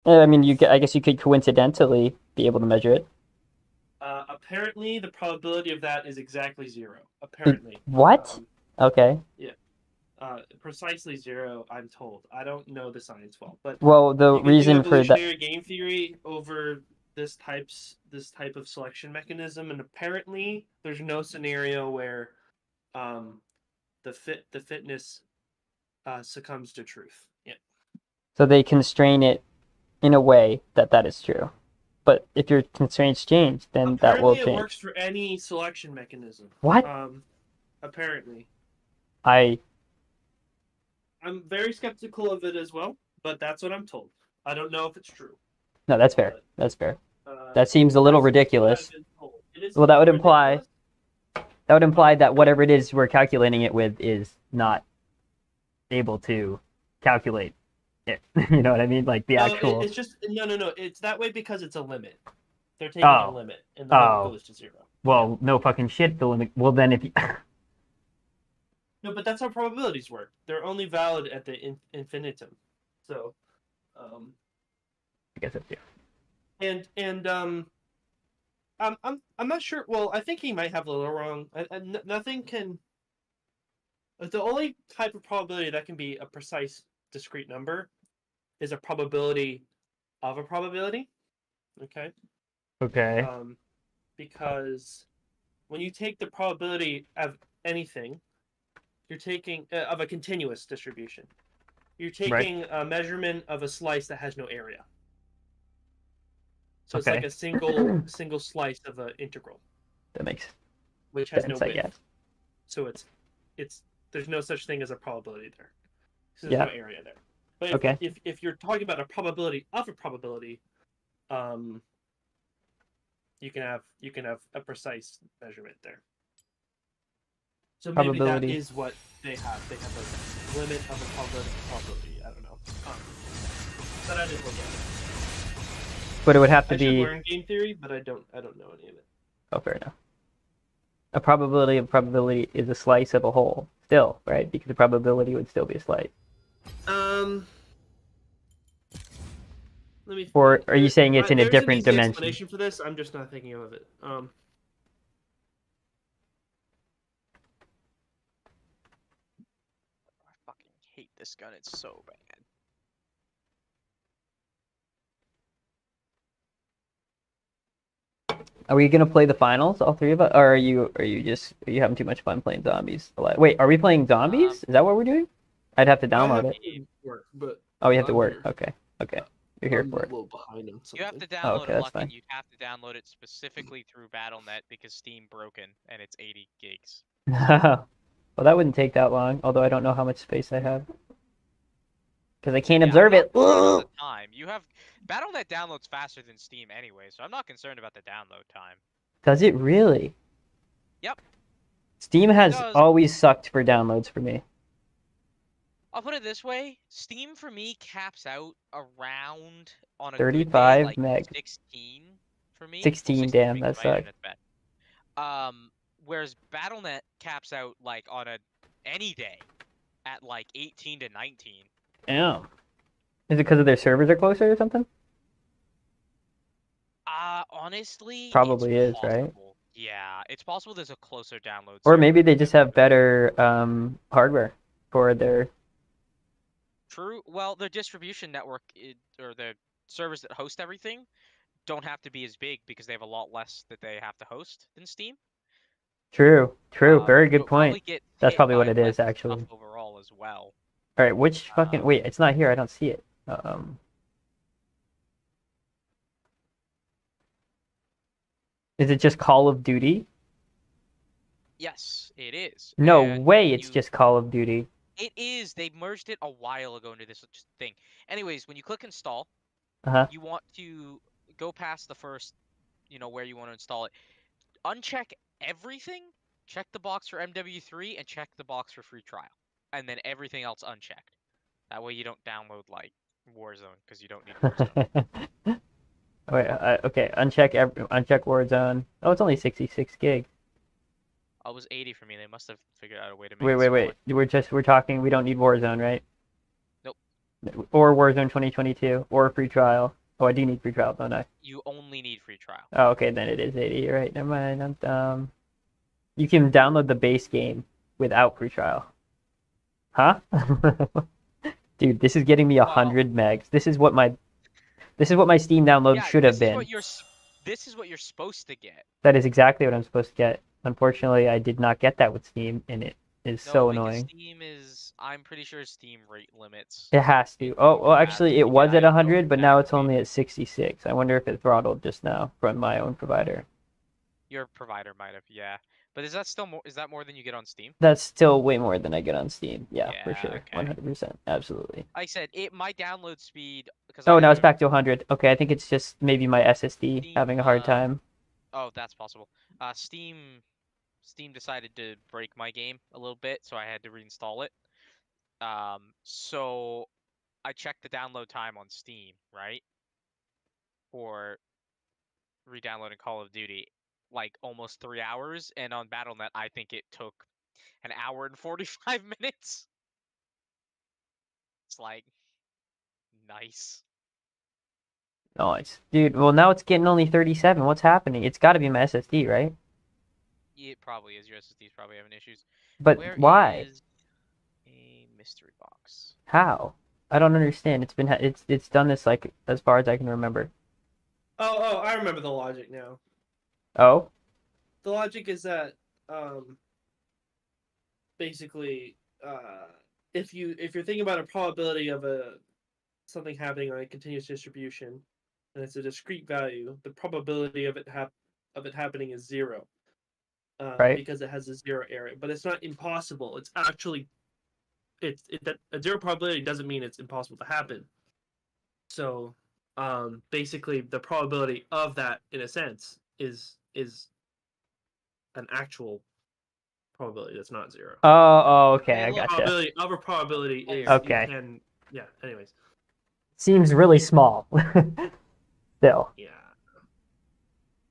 I mean, I guess you could coincidentally be able to measure it. Apparently, the probability of that is exactly zero. Apparently, What? Okay. yeah, precisely zero. I'm told. I don't know the science well, but Well, the you can do reason for that. evolutionary game theory over this type of selection mechanism, and apparently, there's no scenario where um, the fitness succumbs to truth. Yeah. So they constrain it in a way that that is true. But if your constraints change, then that will Apparently, it change. works for any selection mechanism. What? Um, apparently, I I'm very skeptical of it as well, but that's what I'm told. I don't know if it's true, No, that's fair. but That's fair. That seems a little that's what I've ridiculous. been told. It is a Well, that would little imply ridiculous. that would imply Um, that whatever it is we're calculating it with is not able to calculate it. You know what I mean? Like the no, actual. it's just no. It's that way because it's a limit. They're taking a Oh, limit, and the limit oh. goes to zero. Yeah. Well, no fucking shit. The limit. Well, then if you, I No, but that's how probabilities work. They're only valid at the infinitum. So, um, guess that's you. and I'm not sure. Well, I think he might have a little wrong. Nothing can. The only type of probability that can be a precise discrete number is a probability of a probability. Okay. Okay. Um, because when you take the probability of anything, you're taking of a continuous distribution. You're Right. taking a measurement of a slice that has no area. So it's like Okay. a single slice of an integral, That makes which has no sense, I width. guess. So it's there's no such thing as a probability there. So there's no Yeah. area there. But Okay. if you're talking about a probability of a probability, um, you can have a precise measurement there. So maybe that Probability. is what they have. They have a limit of a probability. I don't know. But I didn't look at it. But it would have to I should be. learn game theory, but I don't know any of it. Oh, fair enough. A probability of probability is a slice of a whole, still, right? Because the probability would still be a slice. Um, Let me Or think. are you saying it's in a There's an different easy dimension? explanation for this. I'm just not thinking of it. I fucking hate this gun. It's so bad. Are we gonna play the finals, all three of us, or are you having too much fun playing zombies? Wait, are we playing zombies? Is that what we're doing? I'd have to I download have it. to work, but Oh, you have to I'm work. here. Okay, okay, you're here I'm a for it. little behind on You have something. to Oh, download okay, it, that's Lucky. fine. You have to download it specifically through Battle.net because Steam broken and it's 80 gigs. Well, that wouldn't take that long. Although I don't know how much space I have because I can't Yeah, I'm observe not it. concerned about the time. You have Battle.net downloads faster than Steam anyway, so I'm not concerned about the download time. Does it really? Yep, Steam it has does. always sucked for downloads for me. I'll put it this way: Steam for me caps out around on a good day 35 like meg. 16 for me. Well, 16, 16 for damn, me that because my sucks. internet's bad. Whereas Battle.net caps out like on a any day at like 18 to 19. Damn. Is it because of their servers are closer or something? Honestly, it's Probably is, right? possible. Yeah, it's possible there's a closer download Or server maybe they than just there would have be. better hardware for their. True. Well, their distribution network or the servers that host everything don't have to be as big because they have a lot less that they have to host than Steam. True, true. Very So good it point. probably get That's hit probably what by it less is, stuff actually. overall as well. All right, which fucking. Um, Wait, it's not here. I don't see it. Um, is it just Call of Duty? yes, it is. No And way when it's you just Call of Duty. it is, they merged it a while ago into this thing. Anyways, when you click install, Uh-huh. you want to go past the first, where you want to install it. Uncheck everything, check the box for MW3 and check the box for free trial. And then everything else unchecked. That way you don't download like Warzone because you don't need Warzone. Wait, okay, uncheck Warzone. Oh, it's only 66 gig. Oh, it was 80 for me. They must have figured out a way to make Wait, it wait, smaller. wait. We're talking. We don't need Warzone, right? Nope. Or Warzone 2022, or free trial. Oh, I do need free trial, don't I? You only need free trial. Oh, okay, then it is 80. You're right. Never mind. I'm dumb. You can download the base game without free trial. Huh? Dude, this is getting me Wow. 100 megs. This is what my Steam download Yeah, should have been. This is what you're supposed to get. That is exactly what I'm supposed to get. Unfortunately, I did not get that with Steam, and it is No, so because annoying. Steam is. I'm pretty sure Steam rate limits. It has to. Oh, well, actually, it was at 100, but now it's exactly. only at 66. I wonder if it throttled just now from my own provider. Your provider might have, yeah. But is that still more? Is that more than you get on Steam? That's still way more than I get on Steam. Yeah, for Yeah, sure. okay. 100%. Absolutely. I said my download speed because Oh, now it's back to 100. Okay, I think it's just maybe my SSD Steam, having a hard time. Oh, that's possible. Steam decided to break my game a little bit, so I had to reinstall it. So I checked the download time on Steam, right? For re-downloading Call of Duty, like almost 3 hours, and on Battle.net I think it took an hour and 45 minutes. It's like nice. Nice. Dude, well now it's getting only 37. What's happening? It's got to be my SSD, right? It probably is. Your SSD's probably having issues. But Where why? is a mystery box? How? I don't understand. It's done this like as far as I can remember. Oh, I remember the logic now. Oh? The logic is that basically if you're thinking about a probability of something happening on a continuous distribution and it's a discrete value, the probability of it happening is 0. Right. Because it has a 0 area, but it's not impossible. It's actually that a 0 probability doesn't mean it's impossible to happen. So basically the probability of that in a sense is an actual probability that's not 0. Oh, okay, I gotcha. Probability of a probability is Okay. Yeah, anyways. Seems really small. Still. Yeah.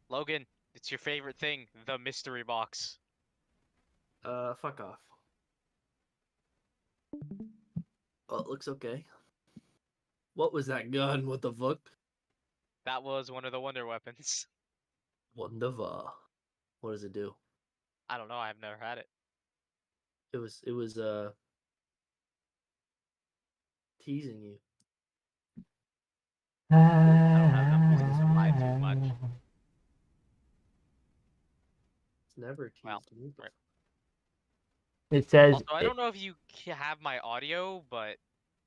Logan, it's your favorite thing, the mystery box. Fuck off. Oh, it looks okay. What was that gun? What the fuck? That was one of the wonder weapons. Wonderful. What does it do? I don't know. I've never had it. It was teasing you. I don't have enough reasons to lie too much. It's never teased Well, me. right. It says Also, I don't know if you have my audio, but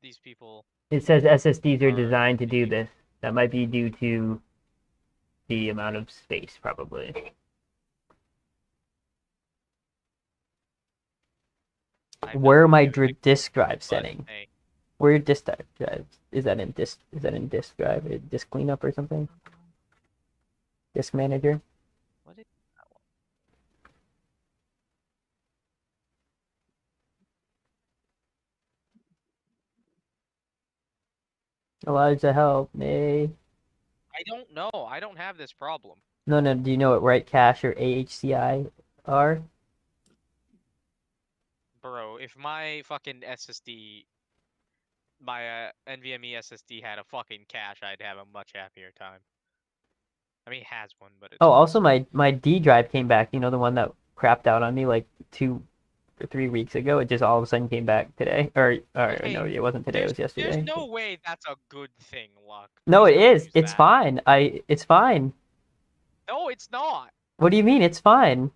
these people. it says SSDs are Are designed to do you- this. That might be due to the amount of space, probably. I have Where are nothing my to do with it, disk drive but, setting? hey, Where are your disk drives? Is that in disk drive? Disk cleanup or something? Disk manager? what is that one? Elijah, help me. I don't know. I don't have this problem. No. Do you know what write cache or AHCI are? Bro, if my fucking SSD, my NVMe SSD had a fucking cache, I'd have a much happier time. I mean, it has one, but it's Oh, also my D drive came back. You know, the one that crapped out on me like 2 or 3 weeks ago. It just all of a sudden came back today. Or Okay, no, it wasn't today. It was yesterday. There's no way that's a good thing, Luck. No, Please it don't is. use It's that. fine. It's fine. No, it's not. What do you mean? It's fine.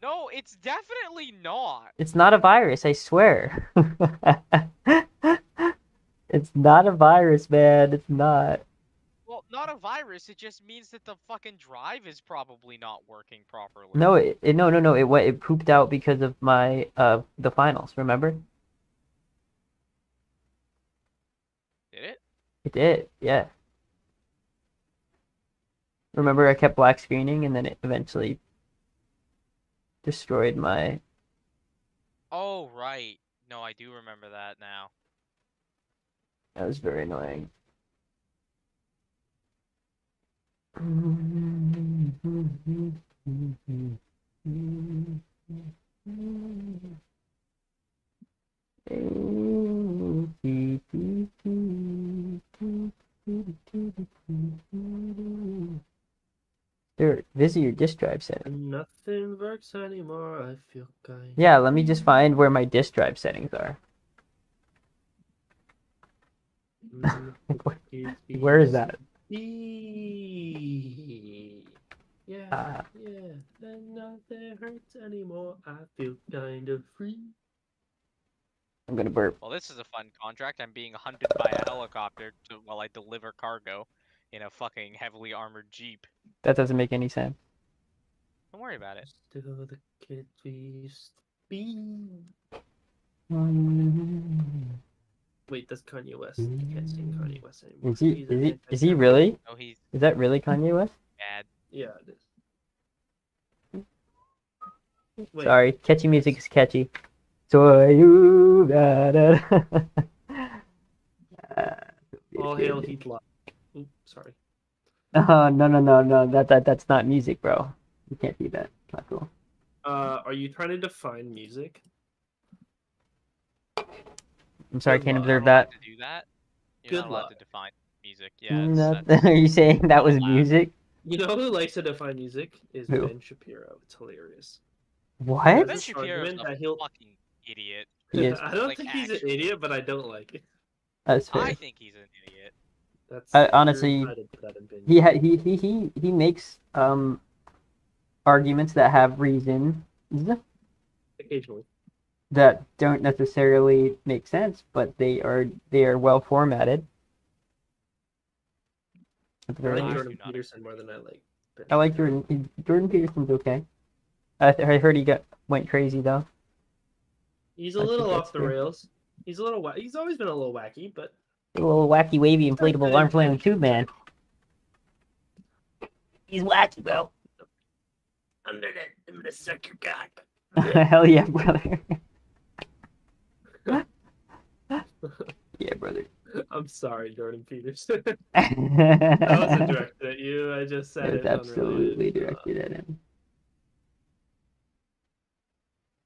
No, it's definitely not. It's not a virus, I swear. It's not a virus, man. It's not. Well, not a virus. It just means that the fucking drive is probably not working properly. No, no. It pooped out because of my the finals. Remember? Did it? It did. Yeah. Remember, I kept black screening, and then it eventually destroyed my. Oh, right. No, I do remember that now. That was very annoying. There, visit your disk drive settings. And nothing works anymore. I feel kind. Yeah, let me just find where my disk drive settings are. Where is that? Yeah, yeah. And nothing hurts anymore. I feel kind of free. I'm gonna burp. Well, this is a fun contract. I'm being hunted by a helicopter while I deliver cargo in a fucking heavily armored jeep. That doesn't make any sense. Don't worry about it. Still the kids we used to be. Wait, that's Kanye West. You can't sing Kanye West anymore. Is he? He's Is an he? Is he anti-Semite. really? No, he's Is that really Kanye West? bad. Yeah, it is. Wait, Sorry, catchy music is catchy. So you all hail Hitler. Oops, sorry. No. That's not music, bro. You can't do that. It's not cool. Are you trying to define music? I'm sorry, I Good can't luck. observe You're not allowed that. to do that. You're Good not allowed luck. to define music. Yeah, No, that's are you saying that was allowed. music? You know who likes to define music? Is Who? Ben Shapiro. It's hilarious. What? There's Ben this Shapiro's argument a that he'll- fucking idiot. He is. I don't Like, think he's an actually. idiot, but I don't like it. That's fair. I think he's an idiot. That's Honestly, you're entitled to that opinion. He makes arguments that have reason Occasionally. that don't necessarily make sense, but they are well formatted. At the I very like I least. Jordan do not Peterson more than I like Ben I like Shapiro. Jordan Peterson's okay. I heard he went crazy though. He's a I little think off that's the fair. rails. He's a little he's always been a little wacky, but A little wacky, wavy, He's got inflatable good arm flailing intentions. tube man. He's wacky, bro. I'm gonna suck your cock. Hell yeah, brother. Yeah, brother. I'm sorry, Jordan Peterson. That wasn't That directed at you. I just said was it. absolutely unrelated. directed at him.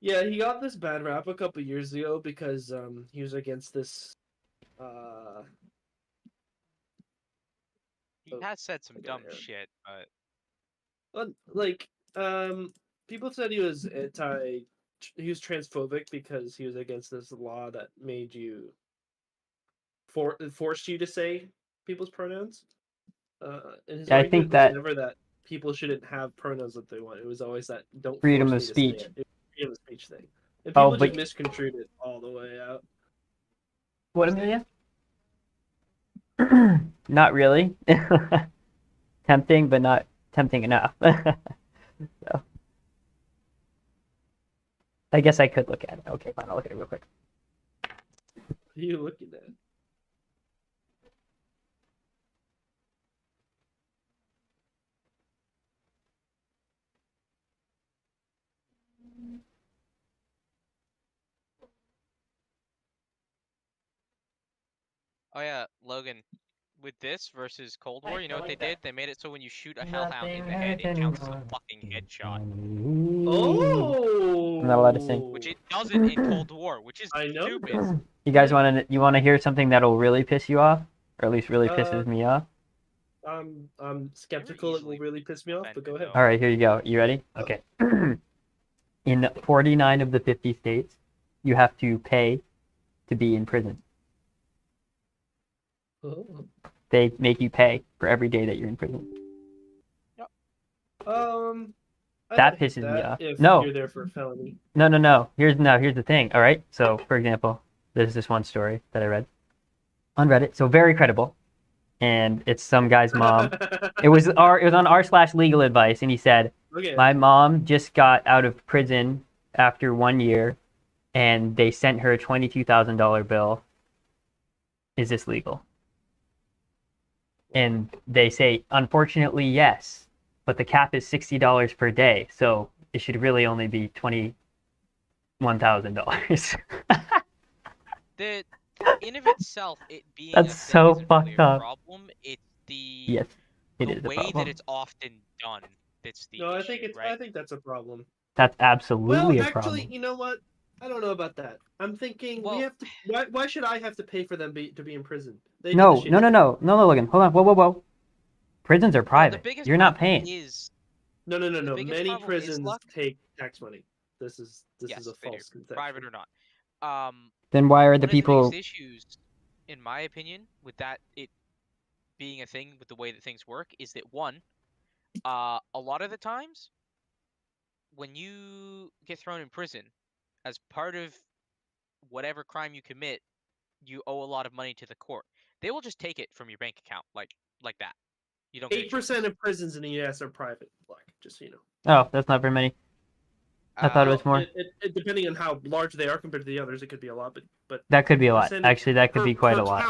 Yeah, he got this bad rap a couple years ago because he was against this He Oh, has said some I got dumb it. shit, but like people said he was transphobic because he was against this law that made you forced you to say people's pronouns. And his Yeah, I argument think was that never that people shouldn't have pronouns that they want. It was always that don't freedom force of me to say speech. it. It was freedom of speech thing. And Oh, people but- just misconstrued it all the way out. What, Amelia? Not really. Tempting, but not tempting enough. So, I guess I could look at it. Okay, fine. I'll look at it real quick. What are you looking at? oh yeah, Logan. With this versus Cold War, you know what they did? They made it so when you shoot a hellhound in the head, it counts as a fucking headshot, Oh, I'm not allowed to sing. which it doesn't in Cold War, which is I know. stupid. You guys want to hear something that'll really piss you off, or at least really pisses me off? I'm skeptical it will easily really piss me off, but go ahead. All right, here you go. You ready? Okay. In 49 of the 50 states, you have to pay to be in prison. Oh. They make you pay for every day that you're in prison. I That don't hate pisses me that off. If No. you're there for a felony. No. Here's the thing. All right. So, for example, there's this one story that I read on Reddit. So very credible, and it's some guy's mom. It was on r/legal advice, and he said, Okay. my mom just got out of prison after 1 year, and they sent her a $22,000 bill. Is this legal? And they say, unfortunately, yes, but the cap is $60 per day, so it should really only be $21,000. The in of itself, it being That's a thing so isn't really fucked a up. problem. It's the Yes, it the is a way problem. that it's often done that's the No, issue, right? I think that's a problem. That's Well, absolutely a actually, problem. you know what? I don't know about that. I'm thinking Well- we have to. Why should I have to pay for them to be in prison? They did No, the shitty no, no, thing. no, Logan. Hold on. Whoa. Prisons are Well, the private. biggest You're not problem paying. is No. the biggest Many problem is prisons luck. take tax money. This is Yes, a they do, false conception. private or not. Then why are One the of the people? biggest issues, in my opinion, with that it being a thing with the way that things work is that one, a lot of the times when you get thrown in prison as part of whatever crime you commit, you owe a lot of money to the court. They will just take it from your bank account like that. You don't get a 8% choice. of prisons in the U.S. are private. Like, just so you know. Oh, that's not very many. I thought it was more. Depending on how large they are compared to the others, it could be a lot. But That could be a lot. percentage Actually, that could be quite a lot.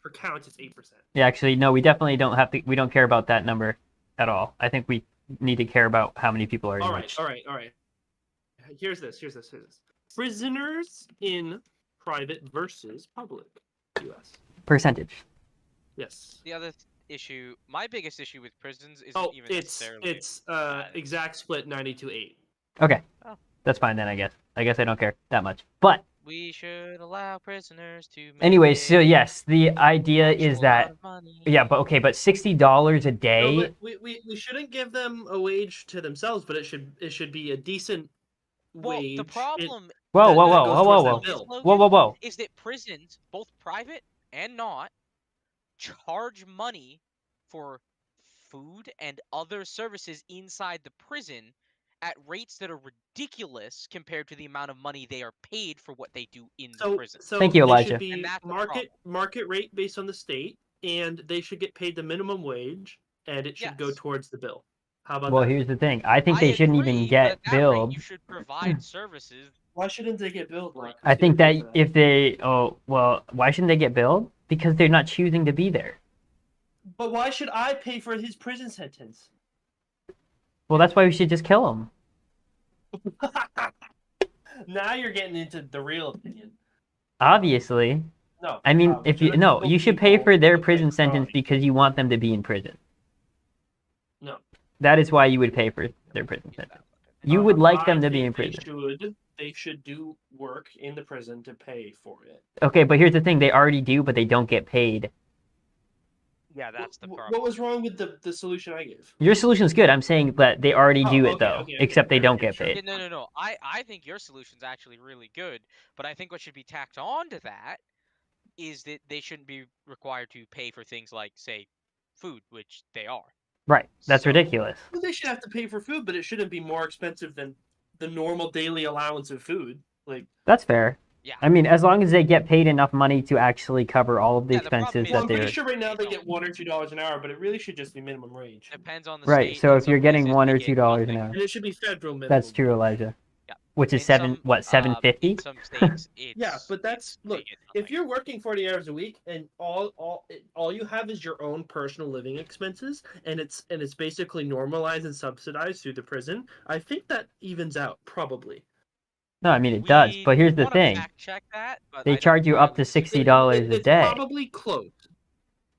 Per count, it's 8%. Yeah, actually, no, we definitely don't have to. We don't care about that number at all. I think we need to care about how many people are in All each. right. Here's this. Prisoners in private versus public U.S. Percentage. Yes. The other issue, my biggest issue with prisons isn't Oh, even it's necessarily. exact split 92-8. Okay, Oh. that's fine then. I guess. I don't care that much. But We should allow prisoners to. Make anyway, so a yes, the idea is actual that lot of money. yeah, but okay, but $60 a No, day. but we shouldn't give them a wage to themselves, but it should be a decent Well, wage. the problem Whoa, that- whoa, that whoa, goes whoa, towards whoa, that whoa, bill. whoa, whoa, whoa. is that prisons, both private and not, charge money for food and other services inside the prison at rates that are ridiculous compared to the amount of money they are paid for what they do in the prison. So Thank you, they Elijah. should be And that's the market rate based on the state, and they should get paid the minimum wage, and it should go Yes. towards the bill. How about Well, that? here's the thing. I think they I shouldn't agree, even but get at that rate, billed. you should provide services. Why shouldn't they get billed? Mark? I Who's think gonna that pay for if they, oh, well, why shouldn't they get billed? Because they're not choosing to be there. But why should I pay for his prison sentence? Well, that's why we should just kill them. Now you're getting into the real opinion. Obviously. No. I mean, if you, no, you should pay for their prison sentence sentence. because you want them to be in prison. No. That is why you would pay for their prison sentence. You would like them to be in prison. They should do work in the prison to pay for it. Okay, but here's the thing. They already do, but they don't get paid. Yeah, that's the problem. What was wrong with the solution I gave? Your solution's good. I'm saying that they already do it, okay, though. okay, Except they fair, don't okay, get sure. paid. Yeah, no. I think your solution's actually really good, but I think what should be tacked on to that is that they shouldn't be required to pay for things like, say, food, which they are. Right. That's So- ridiculous. Well, they should have to pay for food, but it shouldn't be more expensive than the normal daily allowance of food. Like, That's fair. Yeah. I mean, as long as they get paid enough money to actually cover all of the Yeah, the problem expenses is- well, that I'm they're pretty sure right now they get $1 or $2 an hour, but it really should just be minimum wage. Depends on the right. state. So In if you're some getting places, $1 they or get $2 an nothing. hour, And it should be federal minimum. that's true, Elijah. Yeah. Which is In seven. some, What, $7.50? In some states, it's Yeah, but it's- that's they look. get If nothing. you're working 40 hours a week and all you have is your own personal living expenses, and it's basically normalized and subsidized through the prison, I think that evens out probably. No, I mean it does. We But here's the wanna thing. fact check that, but They I don't charge you know up to if- $60 a It's day. probably close.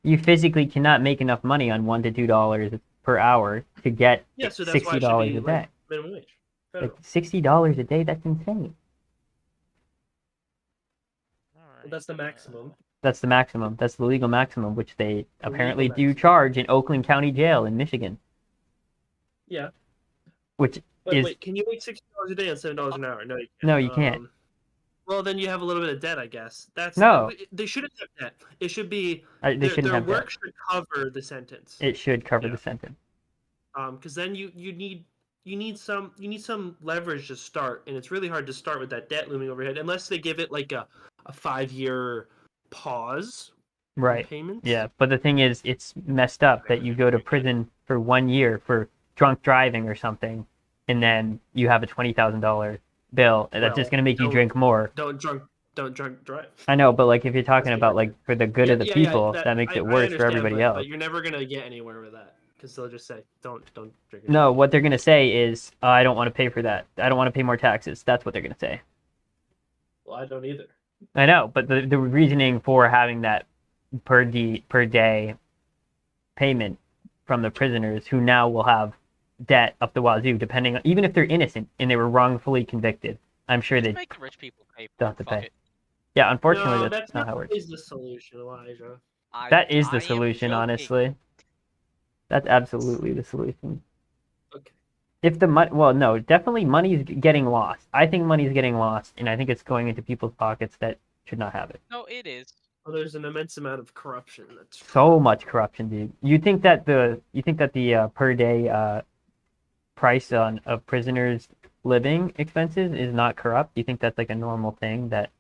You physically cannot make enough money on $1 to $2 per hour to get Yeah, so that's why it should $60 be a like day. minimum wage. Like Federal. $60 a day, that's insane. Alright, That's the maximum. That's the maximum. That's the legal maximum, which they apparently do maximum. charge in Oakland County Jail in Michigan. Yeah. Which But is wait, can you make $60 a day on $7 an hour? No, you can't. No, you can't. Well, then you have a little bit of debt, I guess. That's No. They shouldn't have debt. It should be they shouldn't their have work that. should cover the sentence. It should cover Yeah. the sentence. Because then you need some leverage to start, and it's really hard to start with that debt looming overhead unless they give it like a 5-year pause in Right. payments. Yeah, but the thing is, it's messed up that you go to prison for 1 year for drunk driving or something, and then you have a $20,000 bill. That's Well, just going to make you don't- drink more. Don't drunk drive. I know, but like if you're talking That's about fair. like for the good of the people, that makes it worse for understand, everybody but, else. But you're never gonna get anywhere with that because they'll just say don't drink. it. No, what they're going to say is, I don't want to pay for that. I don't want to pay more taxes. That's what they're going to say. Well, I don't either. I know, but the reasoning for having that per day payment from the prisoners who now will have debt up the wazoo, depending on, even if they're innocent and they were wrongfully convicted. I'm sure they Just make the rich people pay for don't it. have to Fuck pay. it. Yeah, unfortunately, No, that's not how it works. always the solution, Elijah. That is I the am solution, joking. honestly. That's absolutely the solution. Okay. If the money, well, no, definitely money is getting lost. I think money is getting lost, and I think it's going into people's pockets that should not have it. No, it is. Well, there's an immense amount of corruption. That's So much corruption, dude. You think that the per day price of prisoners' living expenses is not corrupt? You think that's like a normal thing that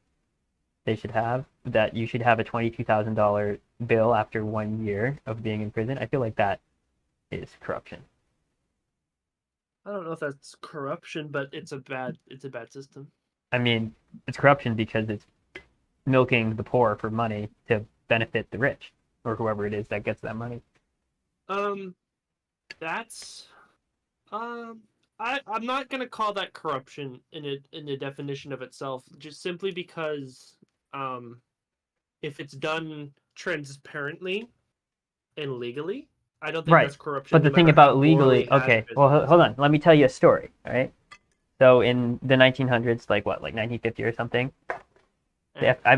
they should have? That you should have a $22,000 bill after 1 year of being in prison? I feel like that is corruption. I don't know if that's corruption, but it's a bad system. I mean, it's corruption because it's milking the poor for money to benefit the rich or whoever it is that gets that money. That's I'm not gonna call that corruption in the definition of itself, just simply because if it's done transparently and legally, I don't think Right. that's corruption. But the no thing matter how about legally, morally okay, hazardous well, it is. hold on. Let me tell you a story, all right? So in the 1900s, like what, like 1950 or something,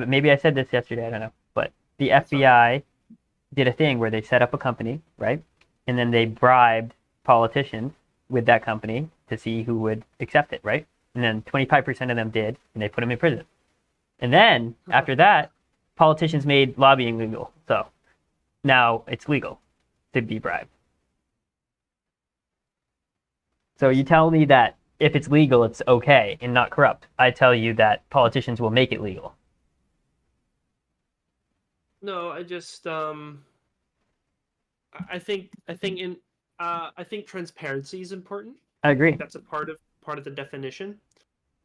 maybe I said this yesterday, I don't know, but the FBI did a thing where they set up a company, right? And then they bribed politicians with that company to see who would accept it, right? And then 25% of them did, and they put them in prison. And then after that, politicians made lobbying legal. So now it's legal to be bribed. So you tell me that if it's legal, it's okay and not corrupt. I tell you that politicians will make it legal. No, I just I think transparency is important. I agree. That's a part of the definition.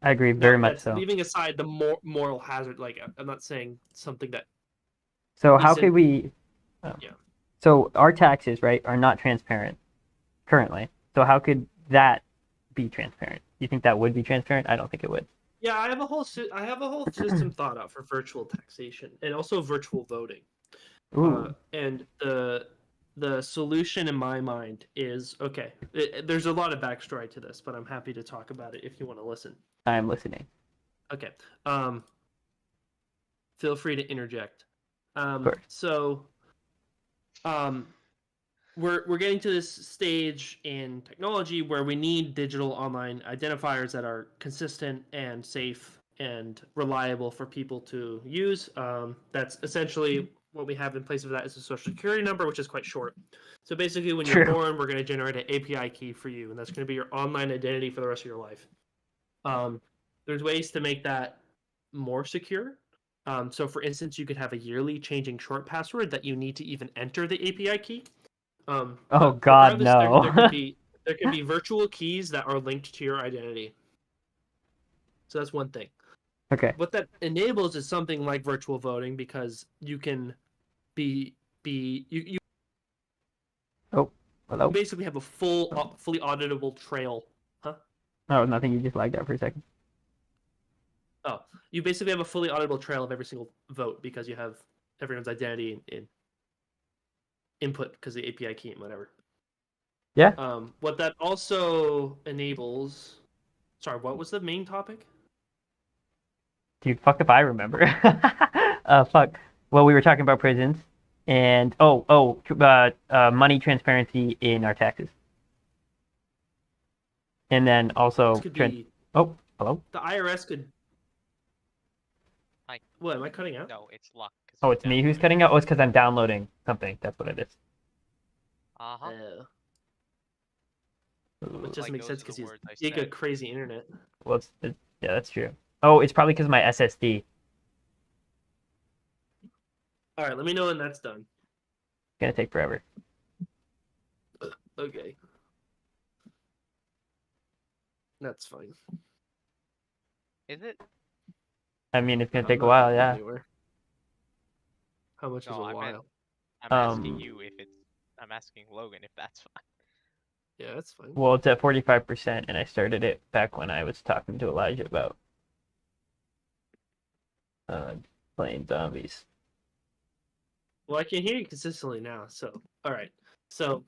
I agree Now, very much that's so. leaving aside the moral hazard. Like, I'm not saying something that. So how isn't- could we? Yeah. So our taxes, right, are not transparent currently. So how could that be transparent? You think that would be transparent? I don't think it would. Yeah, I have a whole system thought out for virtual taxation and also virtual voting. Ooh, And the solution in my mind is okay. There's a lot of backstory to this, but I'm happy to talk about it if you want to listen. I'm listening. Okay. Feel free to interject. course. So, we're getting to this stage in technology where we need digital online identifiers that are consistent and safe and reliable for people to use. That's essentially what we have in place of that is a social security number, which is quite short. So basically, when you're True. born, we're going to generate an API key for you, and that's going to be your online identity for the rest of your life. There's ways to make that more secure. So, for instance, you could have a yearly changing short password that you need to even enter the API key. Oh But God, regardless, no. there could be virtual keys that are linked to your identity. So that's one thing. Okay. What that enables is something like virtual voting because you can you Hello. basically have a fully auditable trail. Oh, nothing. You just lagged out for a second. Oh, you basically have a fully auditable trail of every single vote because you have everyone's identity in input because the API key and whatever. Yeah. What that also enables. Sorry, what was the main topic? Dude, fuck if I remember. Fuck. Well, we were talking about prisons and money transparency in our taxes, and then also This could be hello. the IRS could. Hi. What am I cutting out? No, it's luck. Oh, it's me who's cutting out. Oh, it's because I'm downloading something. That's what it is. Uh-huh. It just Like, makes those sense are the because words I he's got said. crazy internet. Well, yeah, that's true. Oh, it's probably because my SSD. All right, let me know when that's done. It's gonna take forever. Okay. That's fine. Is it? I mean, it's gonna I'm take a not while. going Yeah. anywhere. How much is No, a I meant- while? I'm asking Um, you if it's. I'm asking Logan if that's fine. Yeah, that's fine. Well, it's at 45%, and I started it back when I was talking to Elijah about playing zombies. Well, I can hear you consistently now. So, all right. So,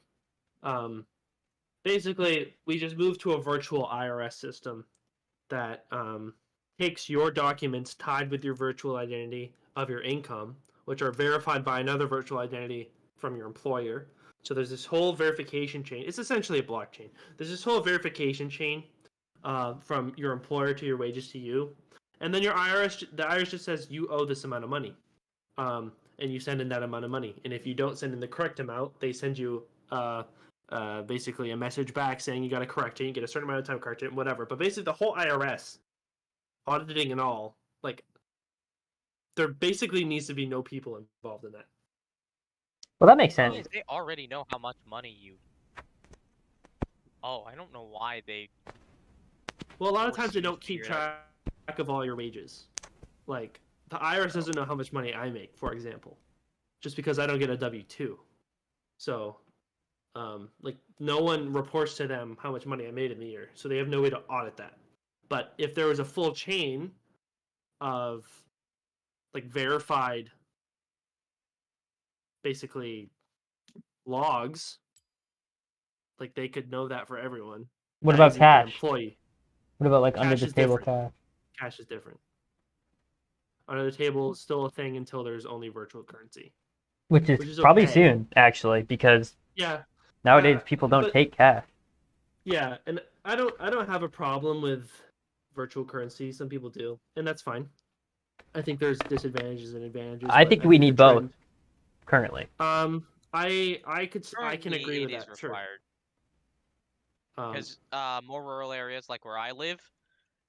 basically, we just moved to a virtual IRS system that takes your documents tied with your virtual identity of your income, which are verified by another virtual identity from your employer. So there's this whole verification chain. It's essentially a blockchain. There's this whole verification chain from your employer to your wages to you, and then the IRS just says you owe this amount of money, and you send in that amount of money. And if you don't send in the correct amount, they send you basically a message back saying you got to correct it. You get a certain amount of time to correct it, whatever. But basically, the whole IRS auditing and all, like, there basically needs to be no people involved in that. Well, that makes Thing sense. is, they already know how much money you. Oh, I don't know why they. Well, a lot of Force times they you to don't keep figure it out. track of all your wages. Like, the IRS doesn't know how much money I make, for example, just because I don't get a W-2. So, like, no one reports to them how much money I made in the year, so they have no way to audit that. But if there was a full chain of, like, verified, basically, logs, like, they could know that for everyone. What as about the cash? employee. What about like under Cash the is table different. cash? Cash is different. Under the table is still a thing until there's only virtual currency. Which Which is is probably okay. soon, actually, because Yeah, nowadays people don't but- take cash. yeah, and I don't have a problem with virtual currency. Some people do, and that's fine. I think there's disadvantages and advantages. I but think we need the both. trend- Currently, I can Currently, agree with it is that. Sure. required Um, because more rural areas like where I live,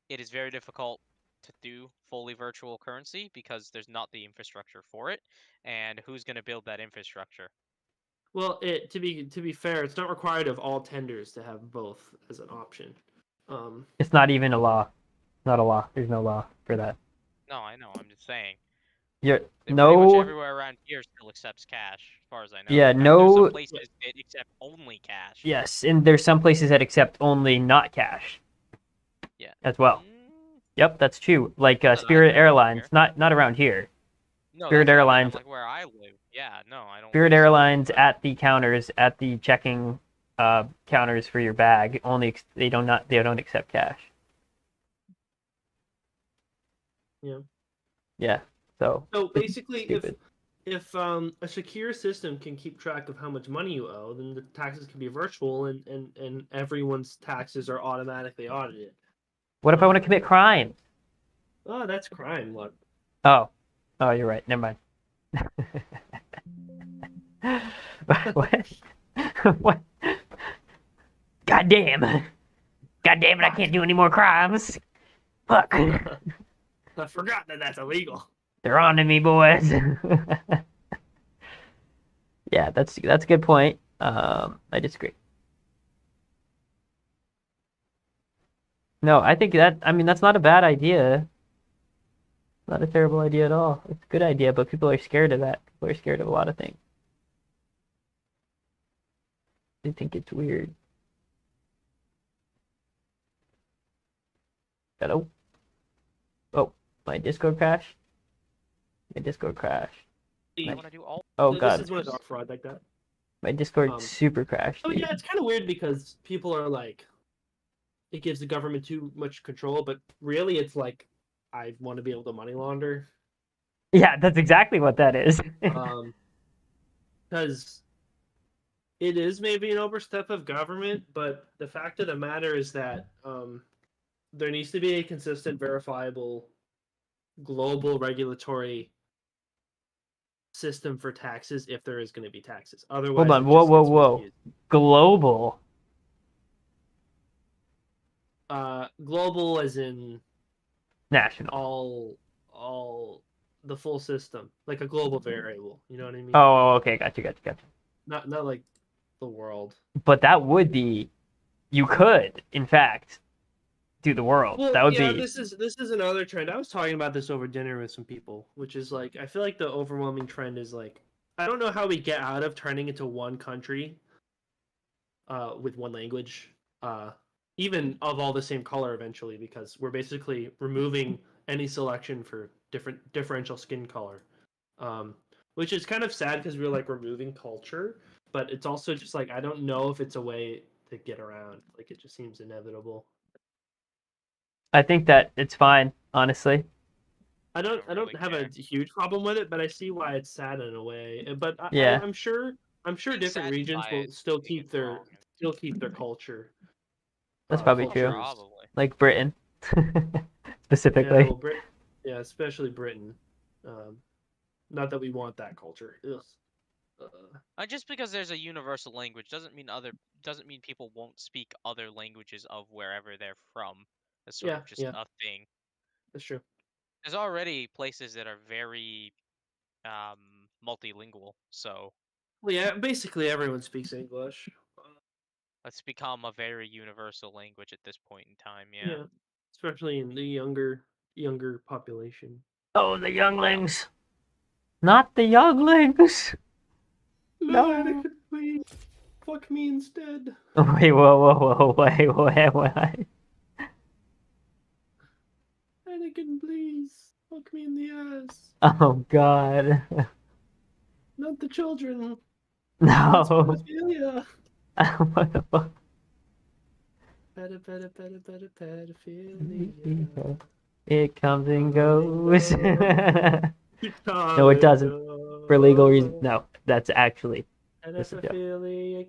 it is very difficult to do fully virtual currency because there's not the infrastructure for it, and who's going to build that infrastructure? well, to be fair, it's not required of all tenders to have both as an option. it's not even a law. Not a law. There's no law for that. No, I know. I'm just saying. You're Pretty much no. everywhere around here still accepts cash, as far as I know. Yeah, There's no- some places that accept only cash. Yes, and there's some places that accept only not cash. Yeah. As well. Mm, Yep, that's true. Like I Spirit know Airlines, here. not around here. no, Spirit that's what I mean, Airlines- Like where I live. Yeah, no, I don't. Spirit accept Airlines that. at the counters, at the checking counters for your bag, they don't accept cash. Yeah. Yeah. So So basically, stupid. if a secure system can keep track of how much money you owe, then the taxes can be virtual, and everyone's taxes are automatically audited. What if I want to commit crimes? Oh, that's crime. Look. Oh, you're right. Never mind. What? What? God damn it! I can't do any more crimes. Fuck! I forgot that that's illegal. They're on to me, boys. Yeah, that's a good point. I disagree. No, I think that's not a bad idea. Not a terrible idea at all. It's a good idea, but people are scared of that. People are scared of a lot of things. They think it's weird. Hello? Oh, my Discord crashed? My Discord crashed. I want to do all. Oh This god, is one of dog fraud like that. my Discord um, super crashed. Oh dude. yeah, it's kind of weird because people are like, it gives the government too much control, but really, it's like, I want to be able to money launder. Yeah, that's exactly what that is. Because it is maybe an overstep of government, but the fact of the matter is that there needs to be a consistent, verifiable, global regulatory system for taxes if there is going to be taxes. Otherwise, Hold on, it whoa, just whoa, gets whoa. misused. Global. Global as in National. all the full system, like a global variable. You know what I mean? Oh, okay, gotcha. Not like the world. But that would be, you could, in fact, do the world. Well, That would yeah, be, this is another trend. I was talking about this over dinner with some people, which is like, I feel like the overwhelming trend is like, I don't know how we get out of turning into one country with one language, even of all the same color eventually, because we're basically removing any selection for differential skin color, which is kind of sad because we're like removing culture, but it's also just like, I don't know if it's a way to get around. Like, it just seems inevitable. I think that it's fine, honestly. I don't don't really have a care. huge problem with it, but I see why it's sad in a way. But Yeah. I'm sure Being different saddened regions by will it still doesn't mean keep it's their wrong. culture. That's probably culture true. is- Probably. Like Britain, Yeah, specifically. well, especially Britain. Um, Not that we want that culture. Ugh. Just because there's a universal language doesn't mean people won't speak other languages of wherever they're from. It's sort of just Yeah, a thing. that's true. There's already places that are very multilingual, so Well, yeah, basically everyone speaks English. it's become a very universal language at this point in time. Yeah. Yeah, especially in the younger population. Oh, the younglings. Not the younglings. No, No. Anakin, please fuck me instead. Wait, whoa, wait. Anakin, please fuck me in the ass. Oh, God. Not the children. No. That's pedophilia. What the fuck? Pedophilia. It comes and goes. No, No, it doesn't. For legal reasons. No, that's actually. This is a joke. Pedophilic.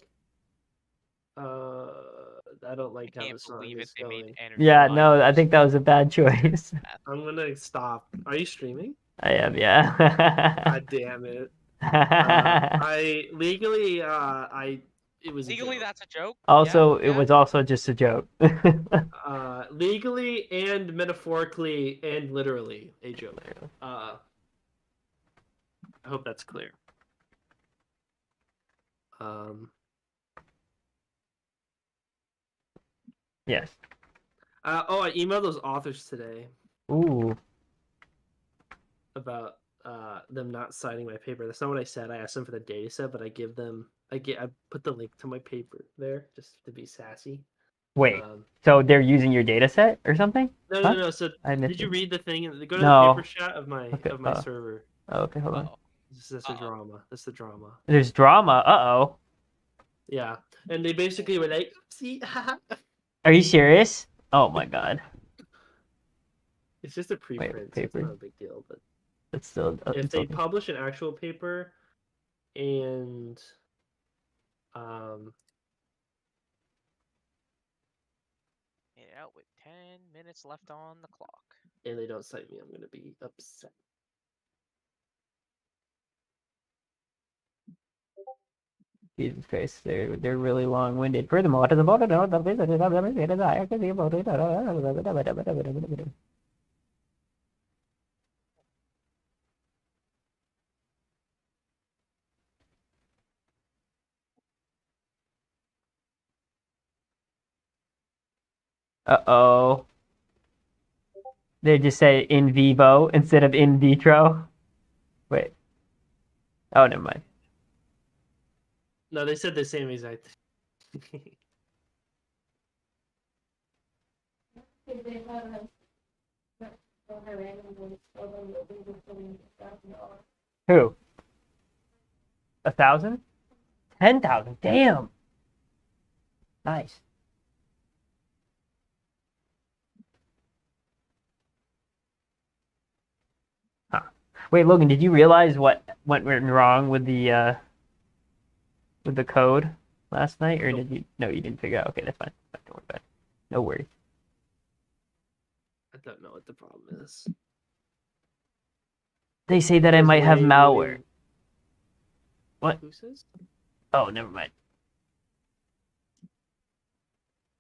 I don't like I how the can't song believe it. is They made going. energy. Yeah, Live no, I versus- think that was a bad choice. I'm gonna stop. Are you streaming? I am, yeah. God damn it. I legally, it was a Legally, joke. that's a joke. Also, Yeah, it was also just a joke. Legally and metaphorically and literally a joke. I hope that's clear. Yes. I emailed those authors today Ooh. about them not signing my paper. That's not what I said. I asked them for the data set, but I put the link to my paper there just to be sassy. Wait. So they're using your data set or something? No, Huh? no, no. So I missed did you it. read the thing? Go to No. the paper chat of my Okay, server. Oh, okay, hold on. Uh-oh. That's the drama. That's the drama. There's drama. Uh-oh. Yeah, and they basically were like, "See, Are you serious? Oh my god. it's just a preprint. So it's paper. not a big deal." But It's still if it's they okay. publish an actual paper, and Made it out with 10 minutes left on the clock. and they don't cite me, I'm gonna be upset. Jesus Christ, they're really long-winded. Furthermore, to the voter, no, the visitor, the desire to be voted. Uh-oh. They just say in vivo instead of in vitro. Wait. Oh, never mind. No, they said the same exact thing. Who? 1,000? 10,000. Damn. Nice. Huh. Wait, Logan, did you realize what went wrong with the code last night, or Nope. did you? No, you didn't figure out. Okay, that's fine. Don't worry about it. No worries. I don't know what the problem is. They say that I might have malware. What? Who says? Oh, never mind.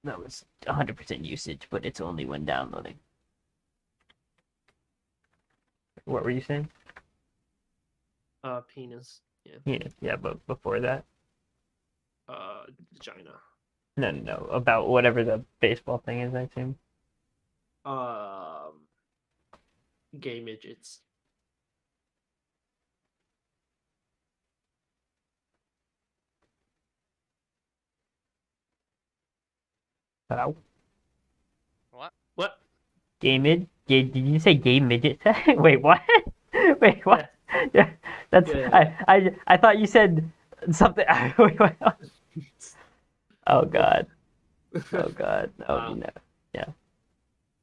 That was 100% usage, but it's only when downloading. What were you saying? Penis. Yeah. Yeah, but before that? Vagina. No. About whatever the baseball thing is, I assume. Gay midgets. Hello? What? Gay mid? Did you say gay midget? Wait, what? Wait, what? Yeah, that's Yeah. I thought you said something. Wait, what? Oh god. Oh god. Oh no. Yeah.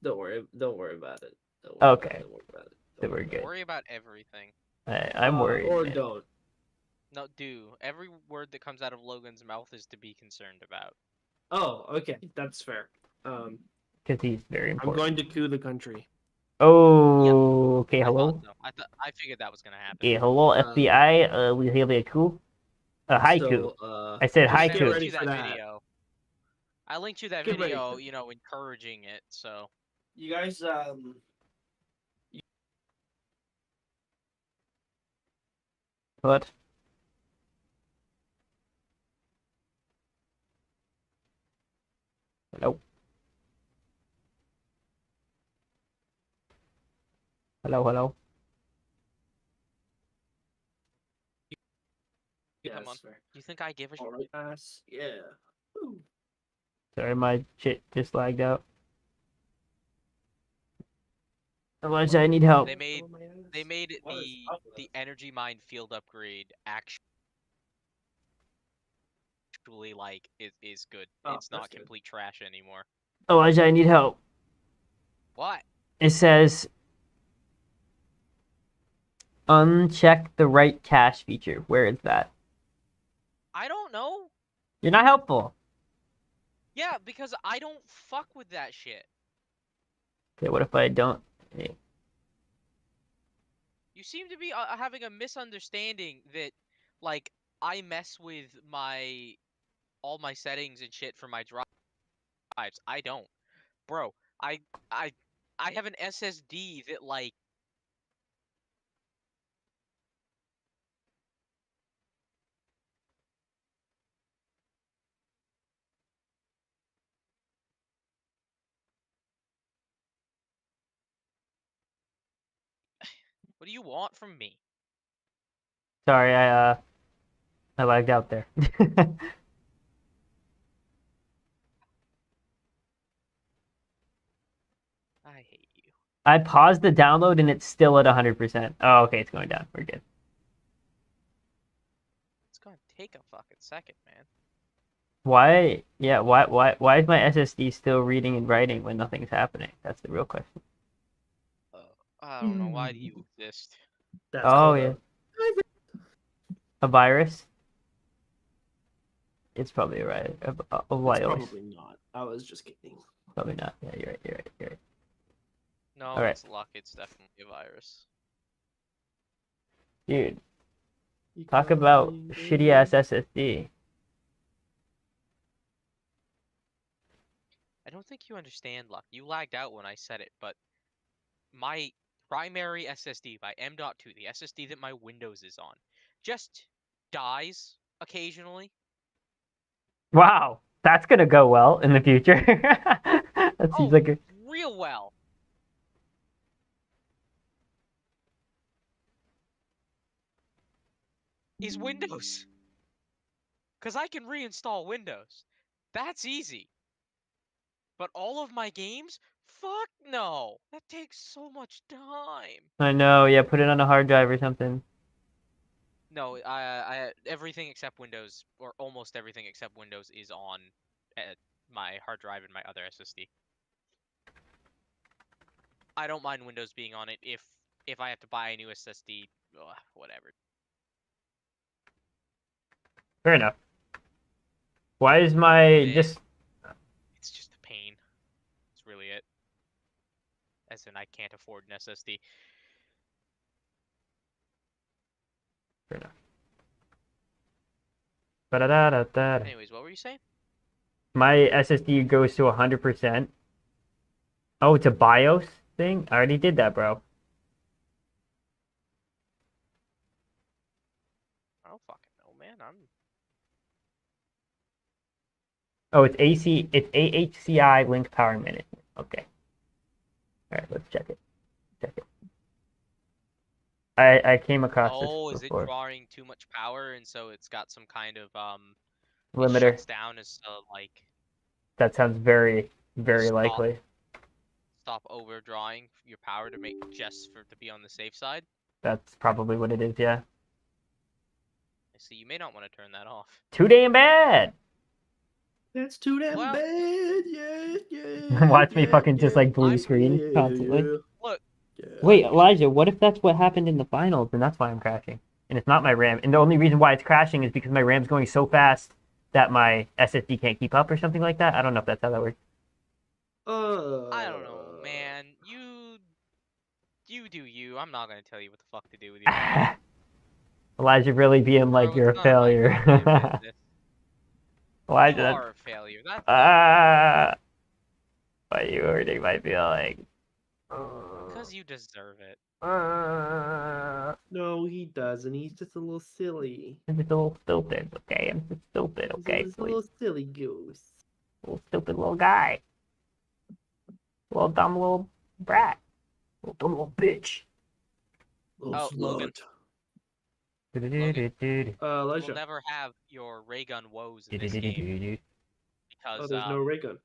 Don't worry about it. Okay. Don't worry about it. So Don't we're worry good. Worry about everything. I'm worried. Or man. don't. No, do. Every word that comes out of Logan's mouth is to be concerned about. Oh, okay, that's fair. Because he's very I'm important. going to coup the country. Oh, okay. I Hello. thought so. I figured that was gonna happen. Okay, hello, FBI. We have a coup. A haiku. So, I said just I get haiku. ready linked you for that that. video. I linked you that Get ready video, for you know, encouraging it. So You guys, What? Hello. Hello. Hello. yeah, come on. that's fair. Do you think I give a shit? All right, ass. Yeah. Woo. Sorry, my shit just lagged out. Elijah, I need help. They made it What is up with the this? energy mine field upgrade actually like is good. Oh, It's not that's good. complete trash anymore. Elijah, I need help. What? It says uncheck the right cache feature. Where is that? I don't know. You're not helpful. Yeah, because I don't fuck with that shit. Okay, what if I don't? Hey, You seem to be having a misunderstanding that, like, I mess with all my settings and shit for my drives. I don't, bro. I I have an SSD that like. What do you want from me? sorry, I lagged out there. I hate you. I paused the download and it's still at 100%. Oh, okay, it's going down. We're good. It's gonna take a fucking second, man. Why? Yeah, why is my SSD still reading and writing when nothing's happening? That's the real question. I don't know. Why do you exist? That's Oh, called yeah. A virus? It's probably right. A It's virus. probably not. I was just kidding. Probably not. Yeah, you're right. No, Alright. it's luck. It's definitely a virus. Dude, talk about shitty ass SSD. I don't think you understand, luck. You lagged out when I said it, but my primary SSD by M.2, the SSD that my Windows is on, just dies occasionally. Wow, that's gonna go well in the future. That seems like a real well. Is Windows. Because I can reinstall Windows. That's easy. But all of my games? Fuck no. That takes so much time. I know, yeah, put it on a hard drive or something. No, I everything except Windows, or almost everything except Windows, is on my hard drive and my other SSD. I don't mind Windows being on it if I have to buy a new SSD, whatever. Fair enough. Why is my It's just a pain. That's really it. As in, I can't afford an SSD. Fair enough. Ba-da-da-da-da. Anyways, what were you saying? My SSD goes to 100%. Oh, it's a BIOS thing? I already did that, bro. I don't fucking know, man. Oh, it's it's AHCI link power management. Okay. All right, let's check it. I came across Oh, this is it before. drawing too much power, and so it's got some kind of it Limiter. shuts down as like That sounds very, very Stop. likely. stop overdrawing your power to be on the safe side. That's probably what it is, yeah. So you may not want to turn that off. Too damn bad! That's too damn Well- bad. Yeah. Watch me fucking just like blue I'm- screen constantly. Look, Wait, Elijah, what if that's what happened in the finals and that's why I'm crashing? And it's not my RAM. And the only reason why it's crashing is because my RAM's going so fast that my SSD can't keep up or something like that. I don't know if that's how that works. I don't know, man. You do you. I'm not gonna tell you what the fuck to do with your life. Elijah really being like Bro, you're it's a none of my failure. goddamn business. Elijah, You that's... are a failure. That's Why are you hurting my feelings? because you deserve it. No, he doesn't. He's just a little silly. I'm just a little stupid, okay? I'm just stupid, okay? He's a Please. little silly goose. Little stupid little guy. Little dumb little brat. Little dumb little bitch. Little Oh, Logan. slut. We'll Elijah. never have your ray gun woes in this game Oh, because there's no ray gun.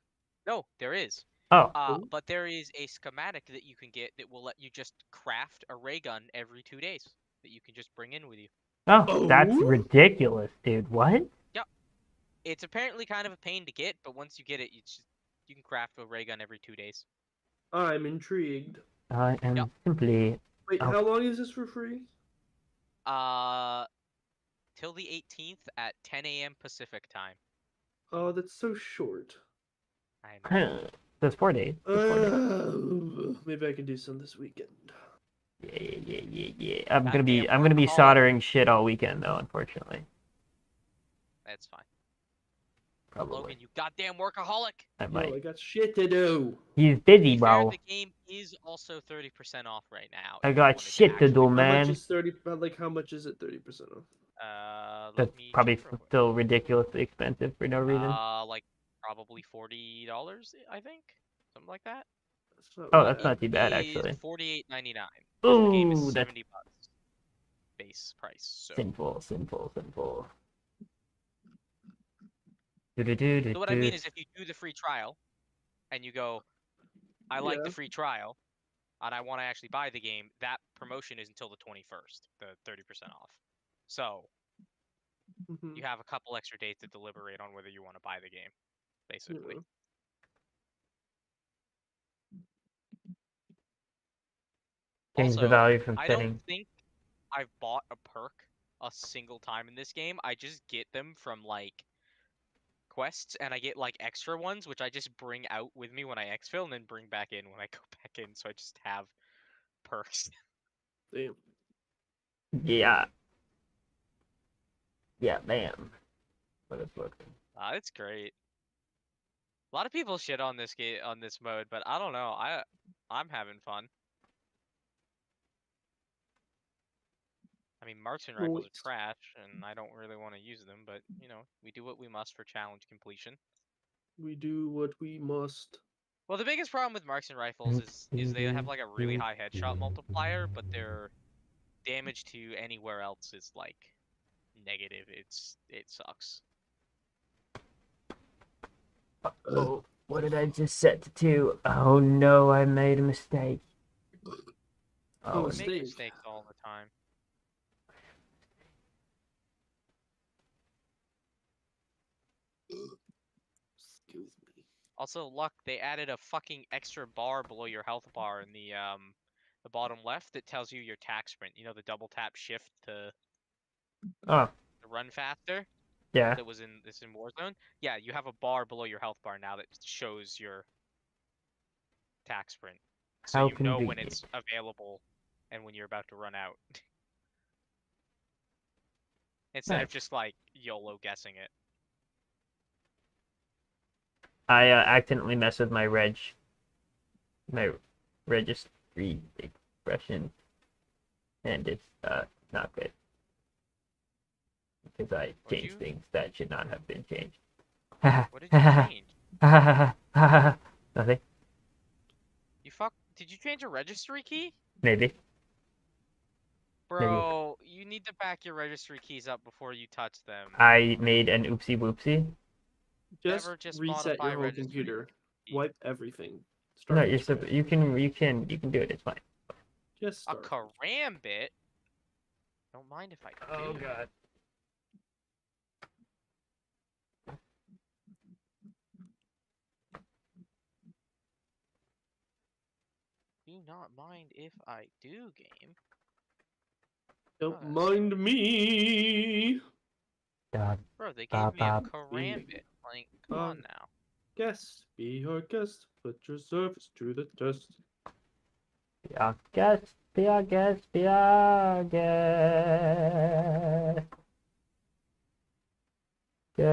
no, there is. Oh, Ooh. But there is a schematic that you can get that will let you just craft a ray gun every 2 days that you can just bring in with you. oh, that's Oh? ridiculous, dude. What? It's apparently kind of a pain to get, but once you get it, you can craft a ray gun every 2 days. I'm intrigued. I am Yep. simply... Wait, Oh. how long is this for free? Till the 18th at 10 a.m. Pacific time. Oh, that's so short. I know. There's 4 days. There's 4 days. Maybe I can do some this weekend. Yeah. I'm gonna Goddamn be workaholic. soldering shit all weekend though, unfortunately. That's fine. Probably. Logan, you goddamn workaholic! I Yo, might. I got shit to do. He's To busy, be fair, bro. the game is also 30% off right now. I if you got wanted shit to actually- do, How much man. is 30? Like, how much is it? 30% off. That's Let me probably check real quick. still ridiculously expensive for no reason. Like probably $40, I think, something like that. That's not Oh, bad. that's not too bad, actually. $48.99. The game Ooh, is that's $70 base price. So. sinful. So what I mean is, if you do the free trial, and you go, I like Yeah. the free trial, and I want to actually buy the game, that promotion is until the 21st, the 30% off. So Mhm. you have a couple extra days to deliberate on whether you want to buy the game, basically. Yeah. Change the Also, value from I setting. don't think I've bought a perk a single time in this game. I just get them from like quests, and I get like extra ones, which I just bring out with me when I exfil, and then bring back in when I go back in. So I just have perks. Damn. Yeah. Yeah, man. But it's working. It's great. A lot of people shit on this game, on this mode, but I don't know. I'm having fun. I mean, marksman rifles are Moist. trash, and I don't really want to use them, but you know, we do what we must for challenge completion. We do what we must. Well, the biggest problem with marksman rifles is they have like a really high headshot multiplier, but their damage to anywhere else is like negative. It sucks. Oh, what did I just set to 2? Oh no, I made a mistake. Oh, I mistake. make mistakes all the time. Excuse me. Also, luck, they added a fucking extra bar below your health bar in the bottom left that tells you your tack sprint. You know, the double tap shift to Oh, run faster. yeah. That was in Warzone. Yeah, you have a bar below your health bar now that shows your tack sprint, so How you know when convenient. it's available and when you're about to run out. Instead of Nice. just like YOLO guessing it. I accidentally messed with my registry expression, and it's not good because I What'd changed you- things that should not have been changed. What did you change? Nothing. Did you change a registry key? Maybe. Bro, you need to back your registry keys up before you touch them. I made an oopsie whoopsie. Just, Just reset modify your whole registry. computer. Wipe everything. No, Start you're from scratch. you can do it. It's fine. Just A start. karambit? Don't mind if I do. God. Do not mind if I do, game. Don't Oh, mind me. Da, Bro, they ba, gave me a ba. karambit. Like, come on now. Guest, be our guest. Put your service to the test. Be our guest, be our guest, be our guest. Put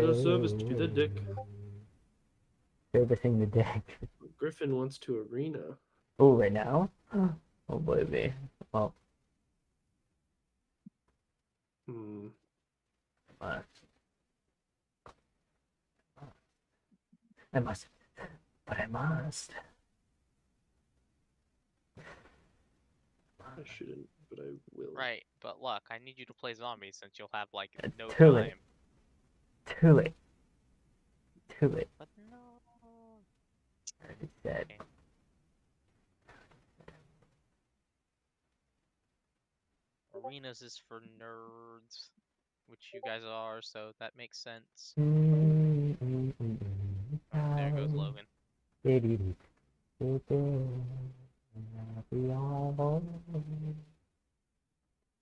our service to the dick. Servicing the dick. Griffin wants to arena. Oh, right now? Oh, boy, me. Well, Hmm. uh, I must. But I must. I shouldn't, but I will. Right, but look, I need you to play zombies since you'll have like no too late. time. Too late. Too late. But no. I already said. Okay. Arenas is for nerds, which you guys are, so that makes sense. Oh, there goes Logan.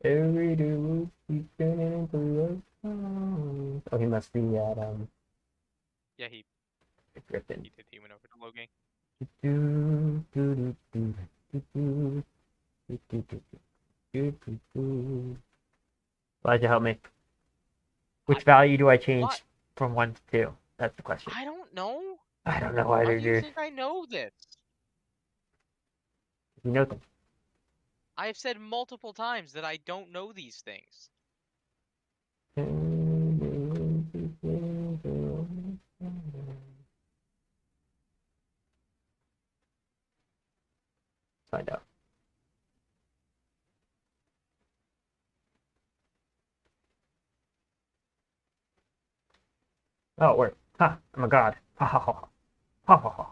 Every day keeps turning into a song. Oh, he must be at Yeah, he Griffin. did. He went over to Logan. Why'd you help me? Which value do I change What? from 1 to 2? That's the question. I don't know. I don't know How either, do you dude. think I know this? You know them. I have said multiple times that I don't know these things. Find out. Oh, it worked. Ha! I'm a god. Ha ha ha. Ha ha ha.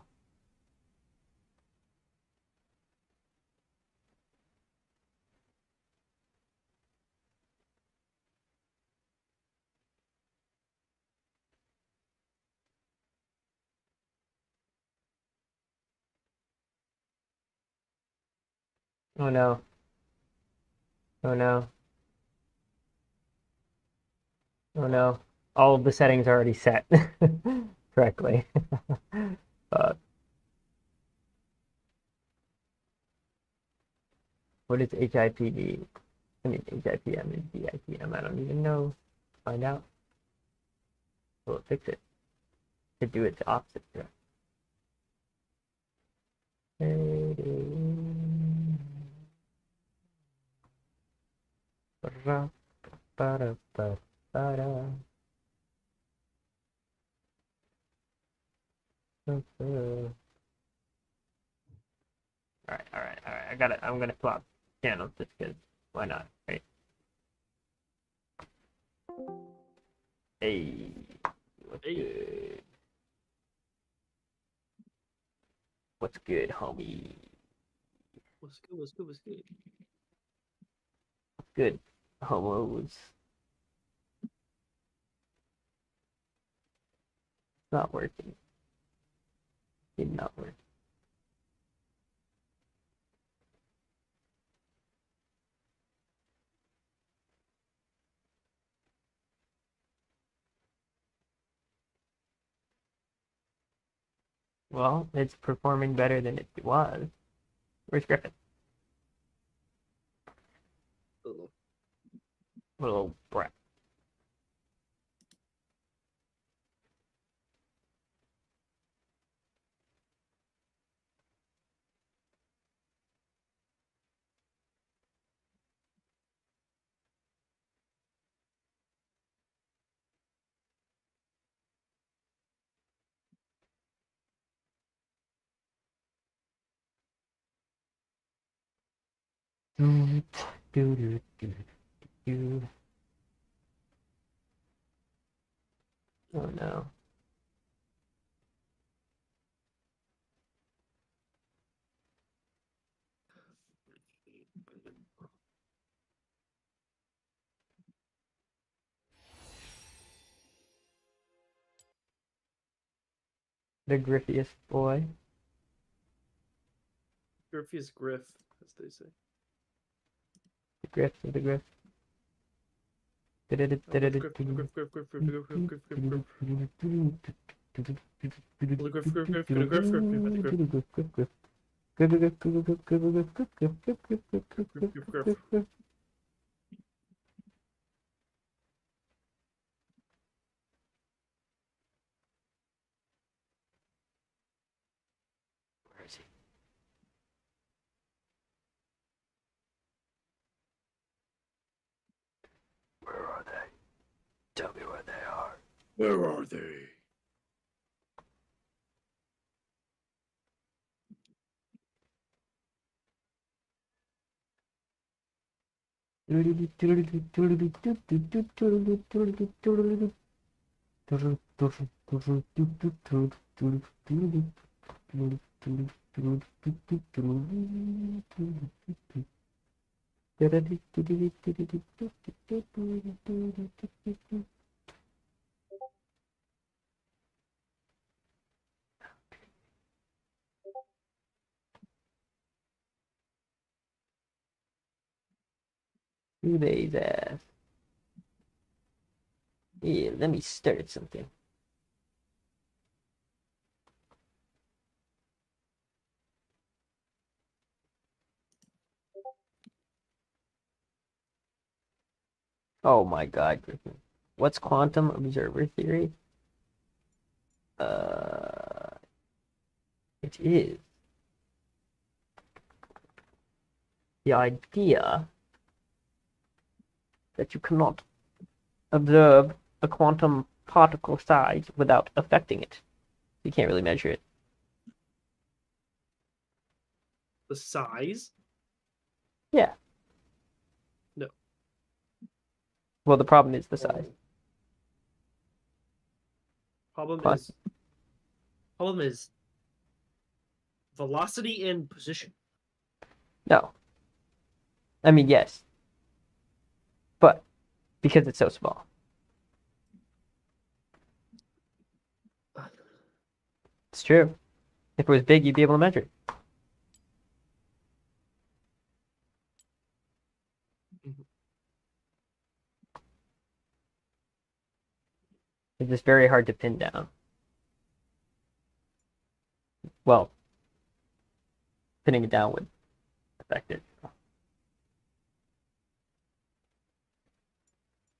Oh no. Oh no. Oh no. All of the settings are already set correctly. Fuck. What is HIPD? I mean, HIPM and DIPM. I don't even know. Find out. Will it fix it? To do its opposite. Alright. I got it. I'm gonna swap channels just because why not, right? Hey, what's Hey. good? What's good, homie? What's good? What's good? What's good? Good, homos. Not working. Did not work. Well, it's performing better than it was. Where's Griffin? Hello. Little brat. Do, do, do, do, do. Oh no. The griffiest boy. Griffey's Griff, as they say. The griff, the griff. Griff, Griff, Griff, Griff, Griff, Griff, Griff, Griff, Griff, Griff, Griff, Griff. Well, the Griff, Griff, Griff, Griff, Griff, Griff, Griff, Griff, Griff. Where is he? Where are they? Tell me where they are. Where are they? Today's ass. Yeah, let me start something. Oh my God, Griffin. What's quantum observer theory? It is the idea that you cannot observe a quantum particle size without affecting it. You can't really measure it. The size? Yeah. No. Well, the problem is the size. Problem Plus- is velocity and position. No. I mean, yes. But because it's so small. It's true. If it was big, you'd be able to measure it. Mhm. It's just very hard to pin down. Well, pinning it down would affect it.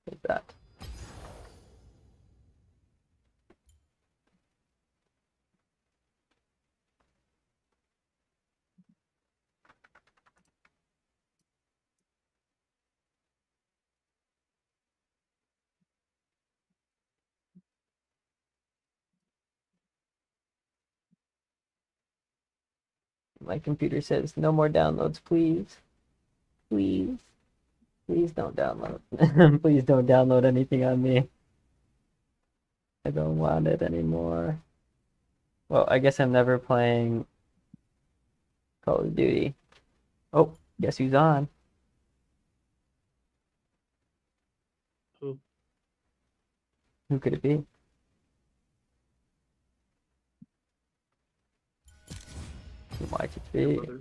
Like that. My computer says no more downloads, please. Please. Please don't download. Please don't download anything on me. I don't want it anymore. Well, I guess I'm never playing Call of Duty. Oh, guess who's on? Who? Who could it be? Who might it Your be? brother?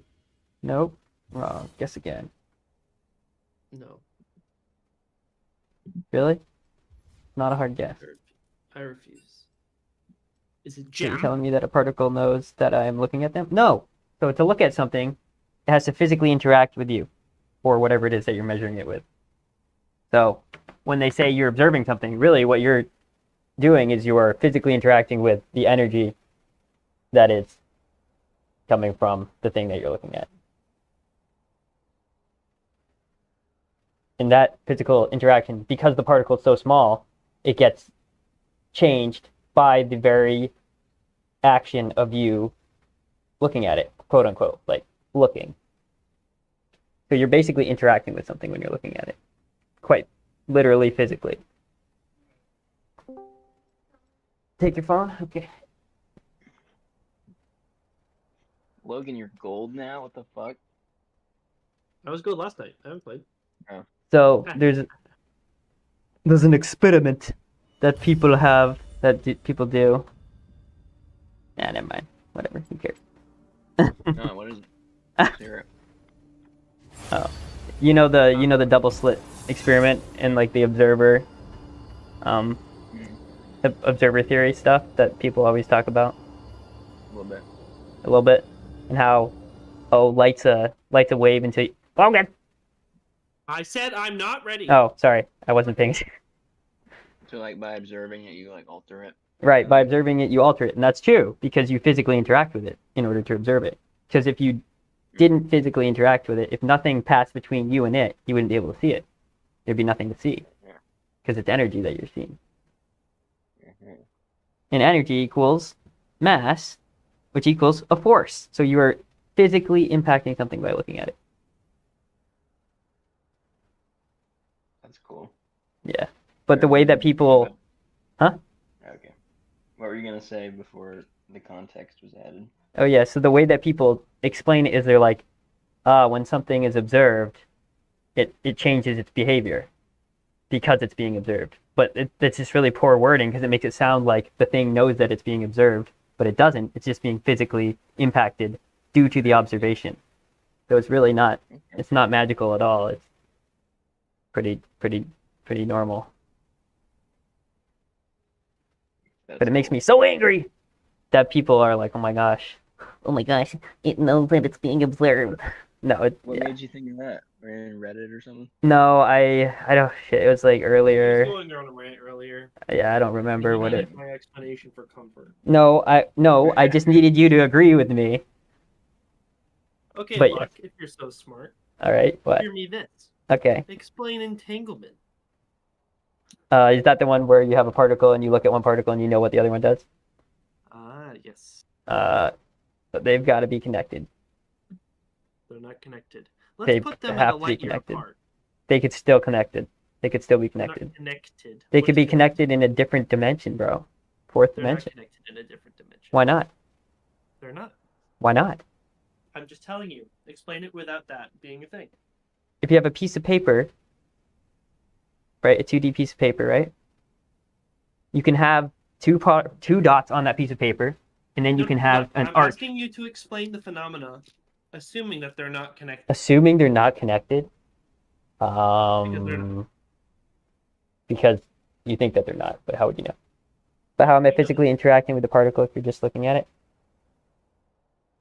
Nope. Wrong. Guess again. No. Really? Not a hard guess. I refuse. Is it So you're Jam? telling me that a particle knows that I'm looking at them? No. So to look at something, it has to physically interact with you, or whatever it is that you're measuring it with. So when they say you're observing something, really what you're doing is you are physically interacting with the energy that is coming from the thing that you're looking at. In that physical interaction, because the particle is so small, it gets changed by the very action of you looking at it, quote unquote, like looking. So you're basically interacting with something when you're looking at it, quite literally, physically. Take your phone? Okay. Logan, you're gold now? What the fuck? I was good last night. I haven't played. So there's an experiment that people have, people do. Nah, never mind. Whatever. Who cares? No, what is it? Syrup. You know the double slit experiment and like the observer, Mm, observer theory stuff that people always talk about a little bit. a little bit, and how light's a wave until you, oh god, I said I'm not ready. oh sorry, I wasn't paying. So like by observing it, you like alter it. Right, by observing it, you alter it, and that's true because you physically interact with it in order to observe it. Because if you didn't physically interact with it, if nothing passed between you and it, you wouldn't be able to see it. There'd be nothing to see Yeah. because it's energy that you're seeing. Mhm. And energy equals mass, which equals a force. So you are physically impacting something by looking at it. That's cool. Yeah. But the way that people... Huh? Okay. What were you gonna say before the context was added? Oh, yeah. So the way that people explain it is they're like, when something is observed, it changes its behavior because it's being observed. But it's just really poor wording because it makes it sound like the thing knows that it's being observed, but it doesn't. It's just being physically impacted due to the observation. So it's really not, it's not magical at all. It's pretty normal. That's But it makes cool. me so angry that people are like, oh my gosh, it knows that it's being observed. No, What made you think of that? Were you in Reddit or something? no, I don't, shit, it was like I was earlier. going on a rant earlier. Yeah, I don't remember You what it. needed my explanation for comfort. No, I just needed you to agree with me. Okay, But Luck, if you're so smart, All right, what? hear me this. Okay. Explain entanglement. Is that the one where you have a particle and you look at one particle and you know what the other one does? Ah, yes. But they've got to be connected. They're not connected. Let's They put them have in a to be light year connected. apart. They could still connected. They could still be They're not connected. connected. They could What's be connected in a different dimension, bro. Fourth They're not dimension. connected in a different dimension. Why not? They're not. Why not? I'm just telling you. Explain it without that being a thing. If you have a piece of paper, right, a 2D piece of paper, right? You can have two dots on that piece of paper, and then you can have an I'm arc. asking you to explain the phenomena, assuming that they're not connected. Assuming they're not connected, they're not. because you think that they're not, but how would you know? But how am I physically interacting with the particle if you're just looking at it?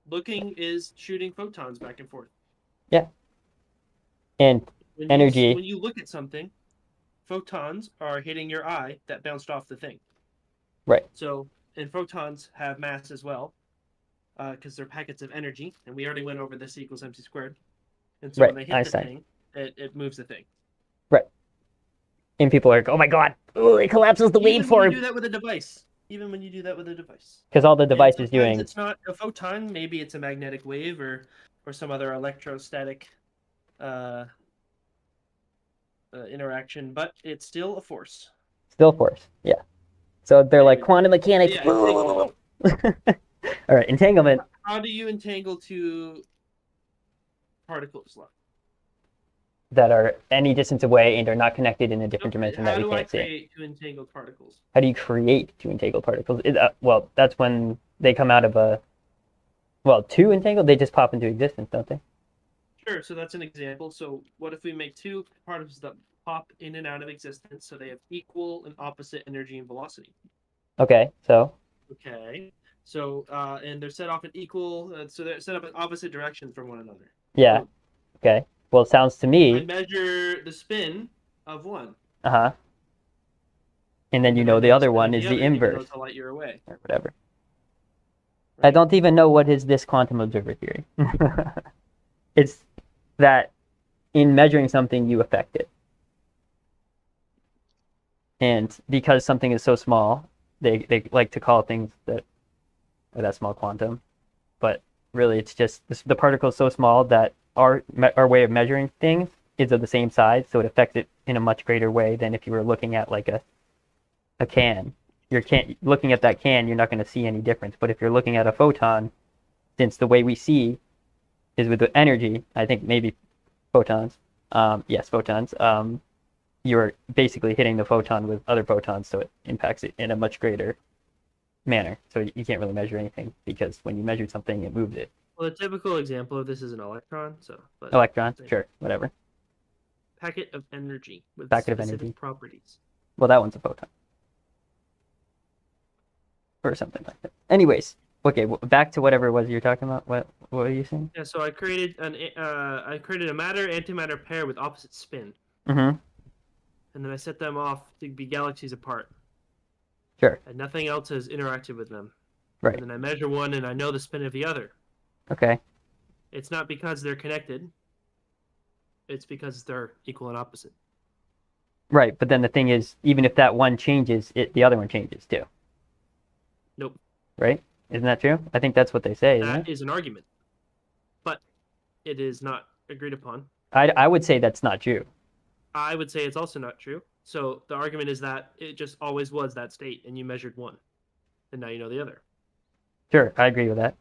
Looking is shooting photons back and forth. And When Energy. when you look at something, photons are hitting your eye that bounced off the thing. Right. So, and photons have mass as well, because they're packets of energy, and we already went over this equals mc squared. And so Right, when they hit Einstein. the thing, it moves the thing. and people are like, oh my god, ooh, it collapses the Even when you do waveform. that with a device. Even when you do that with a device. Because all the And device is sometimes doing, it's not a photon, maybe it's a magnetic wave or some other electrostatic interaction, but it's still a force. still force. Yeah. So they're like quantum mechanics. Yeah, entanglement. All right, entanglement. How do you entangle two particles? Left? That are any distance away and are not connected in a different Okay, dimension how that we do I can't see. create two entangled particles? How do you create two entangled particles? Well, that's when they come out of a. Well, two entangled, they just pop into existence, don't they? Sure, so that's an example. So what if we make two particles that pop in and out of existence so they have equal and opposite energy and velocity? Okay, so Okay. So and they're set off in equal, so they're set up in opposite directions from one another. yeah, Boom. okay. Well, it sounds to I me, measure the spin of one. uh-huh. And then you and know I the know other spin one of is the the other, even though inverse, it's a light year away. or whatever. I Right? don't even know what is this quantum observer theory. It's that in measuring something, you affect it. And because something is so small, they like to call things that are that small quantum. But really, it's just the particle is so small that our way of measuring things is of the same size, so it affects it in a much greater way than if you were looking at like a can. Looking at that can, you're not going to see any difference. But if you're looking at a photon, since the way we see is with the energy, I think maybe photons. Yes, photons. You're basically hitting the photon with other photons, so it impacts it in a much greater manner. So you can't really measure anything because when you measure something, it moves it. Well, a typical example of this is an electron. So, but Electron, same. sure, whatever. Packet of energy with Packet of specific energy. properties. Well, that one's a photon. Or something like that. Anyways, okay, back to whatever it was you're talking about. What were you saying? Yeah, so I created a matter-antimatter pair with opposite spin, Mm-hmm. and then I set them off to be galaxies apart, Sure. and nothing else has interacted with them. Right. And then I measure one, and I know the spin of the other. Okay. It's not because they're connected. It's because they're equal and opposite. Right, but then the thing is, even if that one changes, the other one changes too. Nope. Right? Isn't that true? I think that's what they say, isn't That it? is an argument, but it is not agreed upon. I would say that's not true. I would say it's also not true. So the argument is that it just always was that state, and you measured one, and now you know the other. Sure, I agree with that.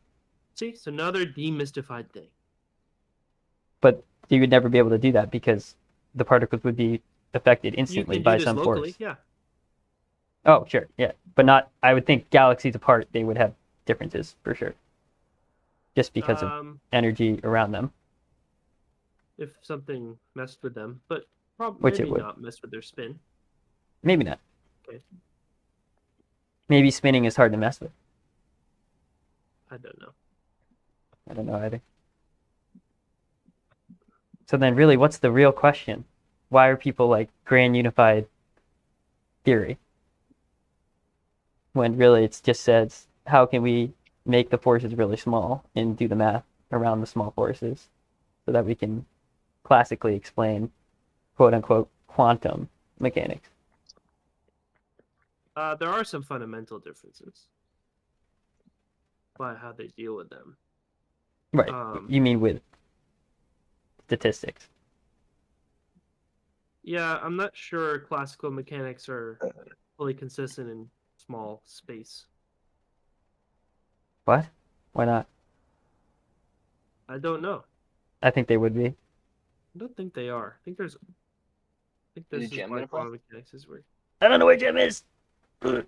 See, so another demystified thing. But you would never be able to do that because the particles would be affected You instantly can by do this some locally, force. yeah. Oh, sure, yeah. But not, I would think galaxies apart, they would have differences for sure. Just because of energy around them. If something messed with them, but Which it maybe would. not mess with their spin. Maybe not. Okay. Maybe spinning is hard to mess with. I don't know. I don't know either. So then really, what's the real question? Why are people like grand unified theory? When really it's just says, how can we make the forces really small and do the math around the small forces so that we can classically explain quote unquote quantum mechanics? There are some fundamental differences by how they deal with them. Right. You mean with statistics? Yeah, I'm not sure classical mechanics are fully consistent in small space. What? Why not? I don't know. I think they would be. I don't think they are. I think this Is is Gem why gonna play? quantum mechanics is weird. I don't know where Jim is. Yeah.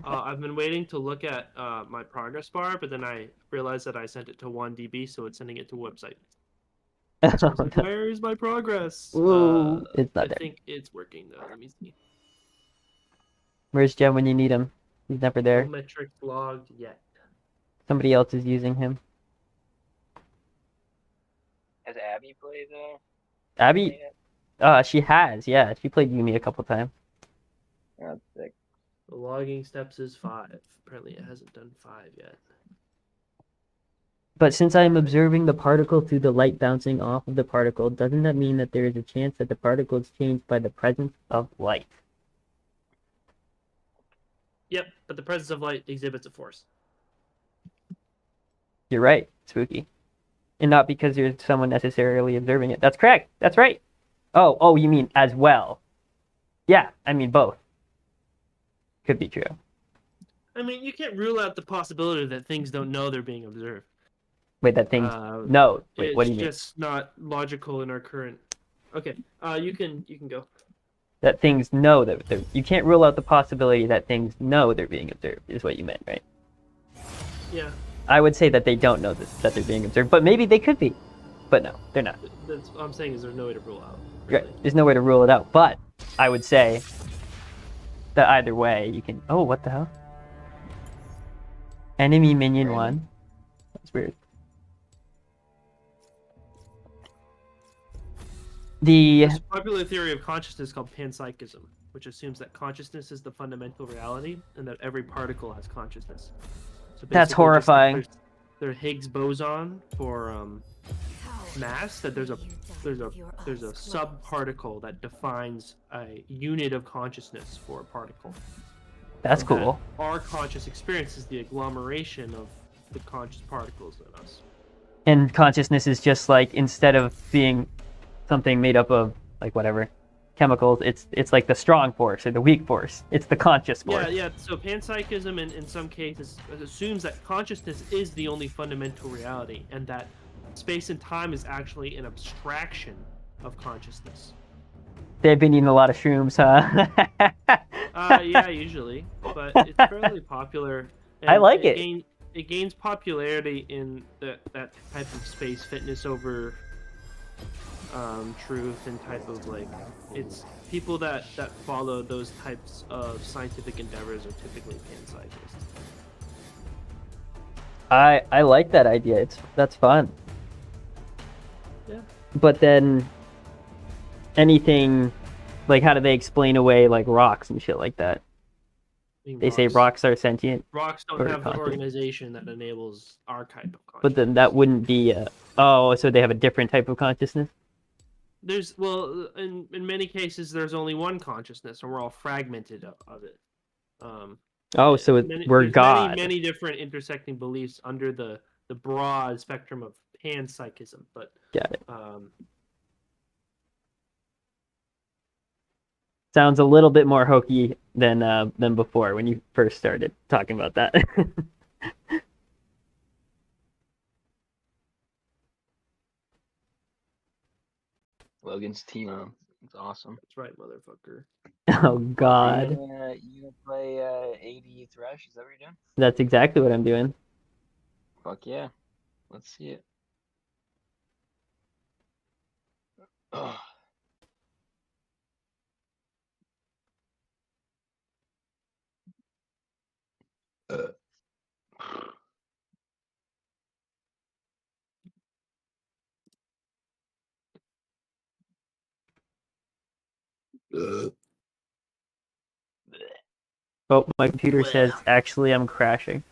I've been waiting to look at my progress bar, but then I realized that I sent it to 1DB, so it's sending it to a website. So I was like, where is my progress? Ooh, it's I not there. think it's working though. Let me see. Where's Jem when you need him? He's never there. No metrics logged yet. Somebody else is using him. Has Abby played though? Abby, she has, yeah. She played Yumi a couple times. That's sick. The logging steps is 5. Apparently, it hasn't done 5 yet. But since I'm observing the particle through the light bouncing off of the particle, doesn't that mean that there is a chance that the particle is changed by the presence of light? Yep, but the presence of light exhibits a force. You're right, spooky. And not because there's someone necessarily observing it. That's correct. That's right. Oh, you mean as well? Yeah, I mean both. Could be true. I mean, you can't rule out the possibility that things don't know they're being observed. Wait, that thing's no. Wait, what do you mean? It's just not logical in our current. Okay, you can go. That things know that you can't rule out the possibility that things know they're being observed, is what you meant, right? Yeah, I would say that they don't know that they're being observed, but maybe they could be. But no, they're not. that's what I'm saying is there's no way to rule out. Right. Really. There's no way to rule it out. But I would say that either way, you can. Oh, what the hell? Enemy minion Right. 1. That's weird. The There's a popular theory of consciousness called panpsychism, which assumes that consciousness is the fundamental reality and that every particle has consciousness. So That's basically, just like horrifying. there's Higgs boson for mass. That there's a subparticle that defines a unit of consciousness for a particle. that's And cool. that our conscious experience is the agglomeration of the conscious particles in us. And consciousness is just like, instead of being something made up of like whatever chemicals, it's like the strong force or the weak force. It's the conscious force. Yeah. So panpsychism in some cases assumes that consciousness is the only fundamental reality, and that space and time is actually an abstraction of consciousness. They've been eating a lot of shrooms, huh? Yeah, usually, but it's fairly popular. I like it. it gains popularity in that type of space, fitness over truth, and type of like it's people that follow those types of scientific endeavors are typically panpsychists. I like that idea. That's fun. Yeah. But then anything like how do they explain away like rocks and shit like that? I mean, They say rocks are sentient, Rocks don't or have the conscious. organization that enables our type of consciousness. but then that wouldn't be oh, so they have a different type of consciousness? There's in many cases there's only one consciousness, and we're all fragmented of it. Oh, so we're there's God. many different intersecting beliefs under the broad spectrum of panpsychism, but Got it. Sounds a little bit more hokey than before when you first started talking about that. Logan's Timo. It's awesome. that's right, motherfucker. Oh God, You gonna play AD Thresh? Is that what you're doing? that's exactly what I'm doing. Fuck yeah. Let's see it. Ugh. Oh, my computer says actually I'm crashing.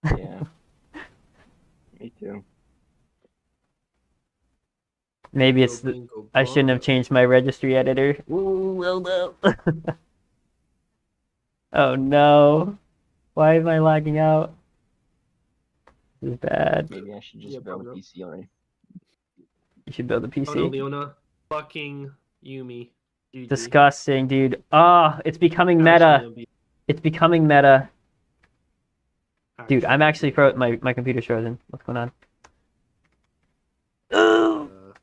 Yeah. Me too. Maybe it's I shouldn't have changed my registry editor. Ooh, well no. Oh no. Why am I lagging out? This is bad. Maybe I should just Yeah, build a probably. PC already. You should build a Oh no, PC. Leona. Fucking Yumi. GG. Disgusting, dude. Ah, it's becoming Actually, meta. it'll be- It's becoming meta. Dude, I'm actually my computer's frozen. What's going on? Ooh.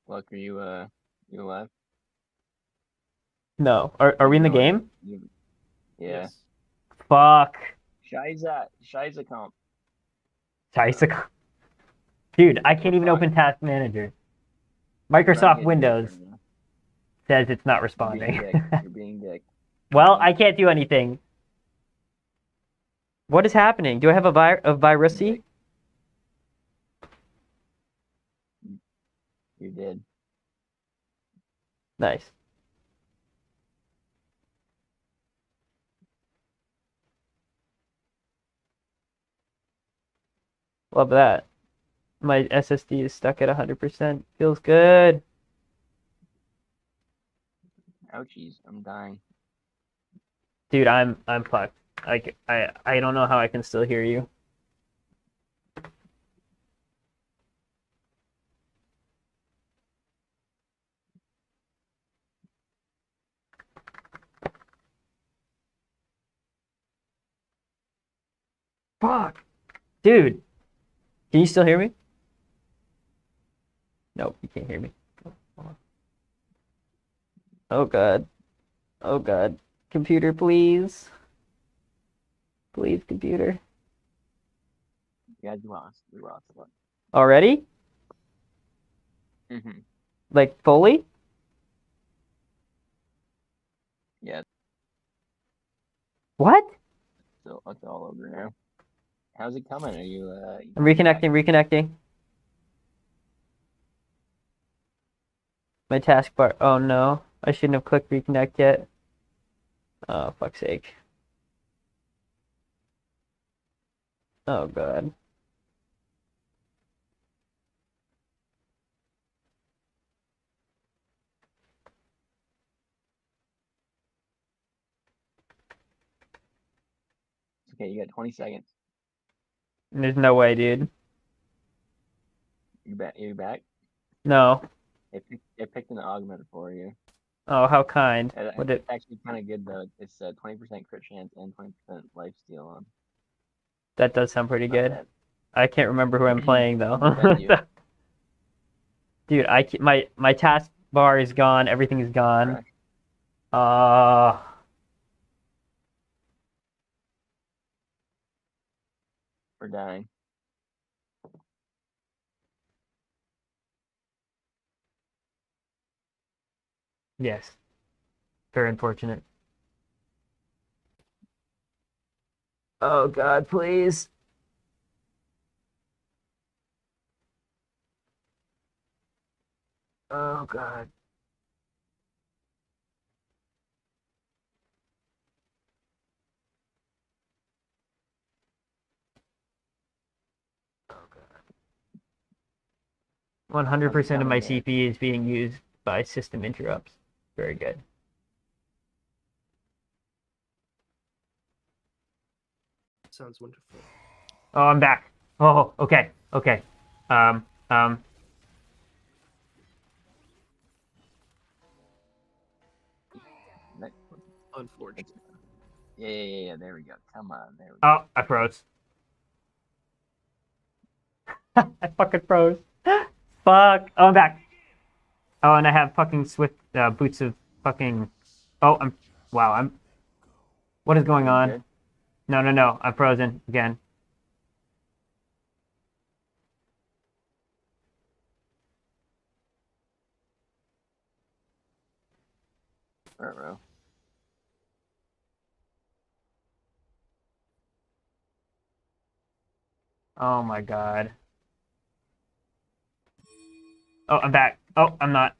Luck, are you alive? No. Are we in the No, game? Yeah. Yes. Fuck. Shiza comp. Tysica. Dude, I can't even open Task Manager. Microsoft Windows says it's not responding. You're being dick. Well, I can't do anything. What is happening? Do I have a virusy? You did. Nice. Love that. My SSD is stuck at 100%. Feels good. Ouchies, I'm dying. Dude, I'm fucked. I don't know how I can still hear you. Fuck. Dude. Can you still hear me? Nope, you can't hear me. Oh god. Oh god. Computer, please. Please, computer. You guys lost. We lost. Already? Mm-hmm. Like, fully? Yeah, What? so it's all over now. How's it coming? Are you I'm reconnecting. My taskbar. Oh no. I shouldn't have clicked reconnect yet. Oh, fuck's sake. Oh god. Okay, you got 20 seconds. There's no way, dude. You back? No. It picked an augment for you. Oh, how kind. It's actually kind of good though. It's 20% crit chance and 20% life steal on. That does sound pretty Not good. bad. I can't remember who I'm playing though. Bet you. Dude, my task bar is gone. Everything is gone. Right. Uh, We're dying. yes. Very unfortunate. Oh God, please. Oh God. Oh God. 100% of my coming, man. CPU is being used by system interrupts. Very good. Sounds wonderful. Oh, I'm back. Oh, okay. Okay. Um, um, Next one. Unfortunate. Yeah. There we go. Come on. There we go. oh, I froze. I fucking froze. Fuck. Oh, I'm back. Oh, and I have fucking swift boots of fucking. Oh, I'm. Wow, I'm. What is going You on? good? No. I'm frozen again. Ruh-roh. Oh my God. Oh, I'm back. Oh, I'm not.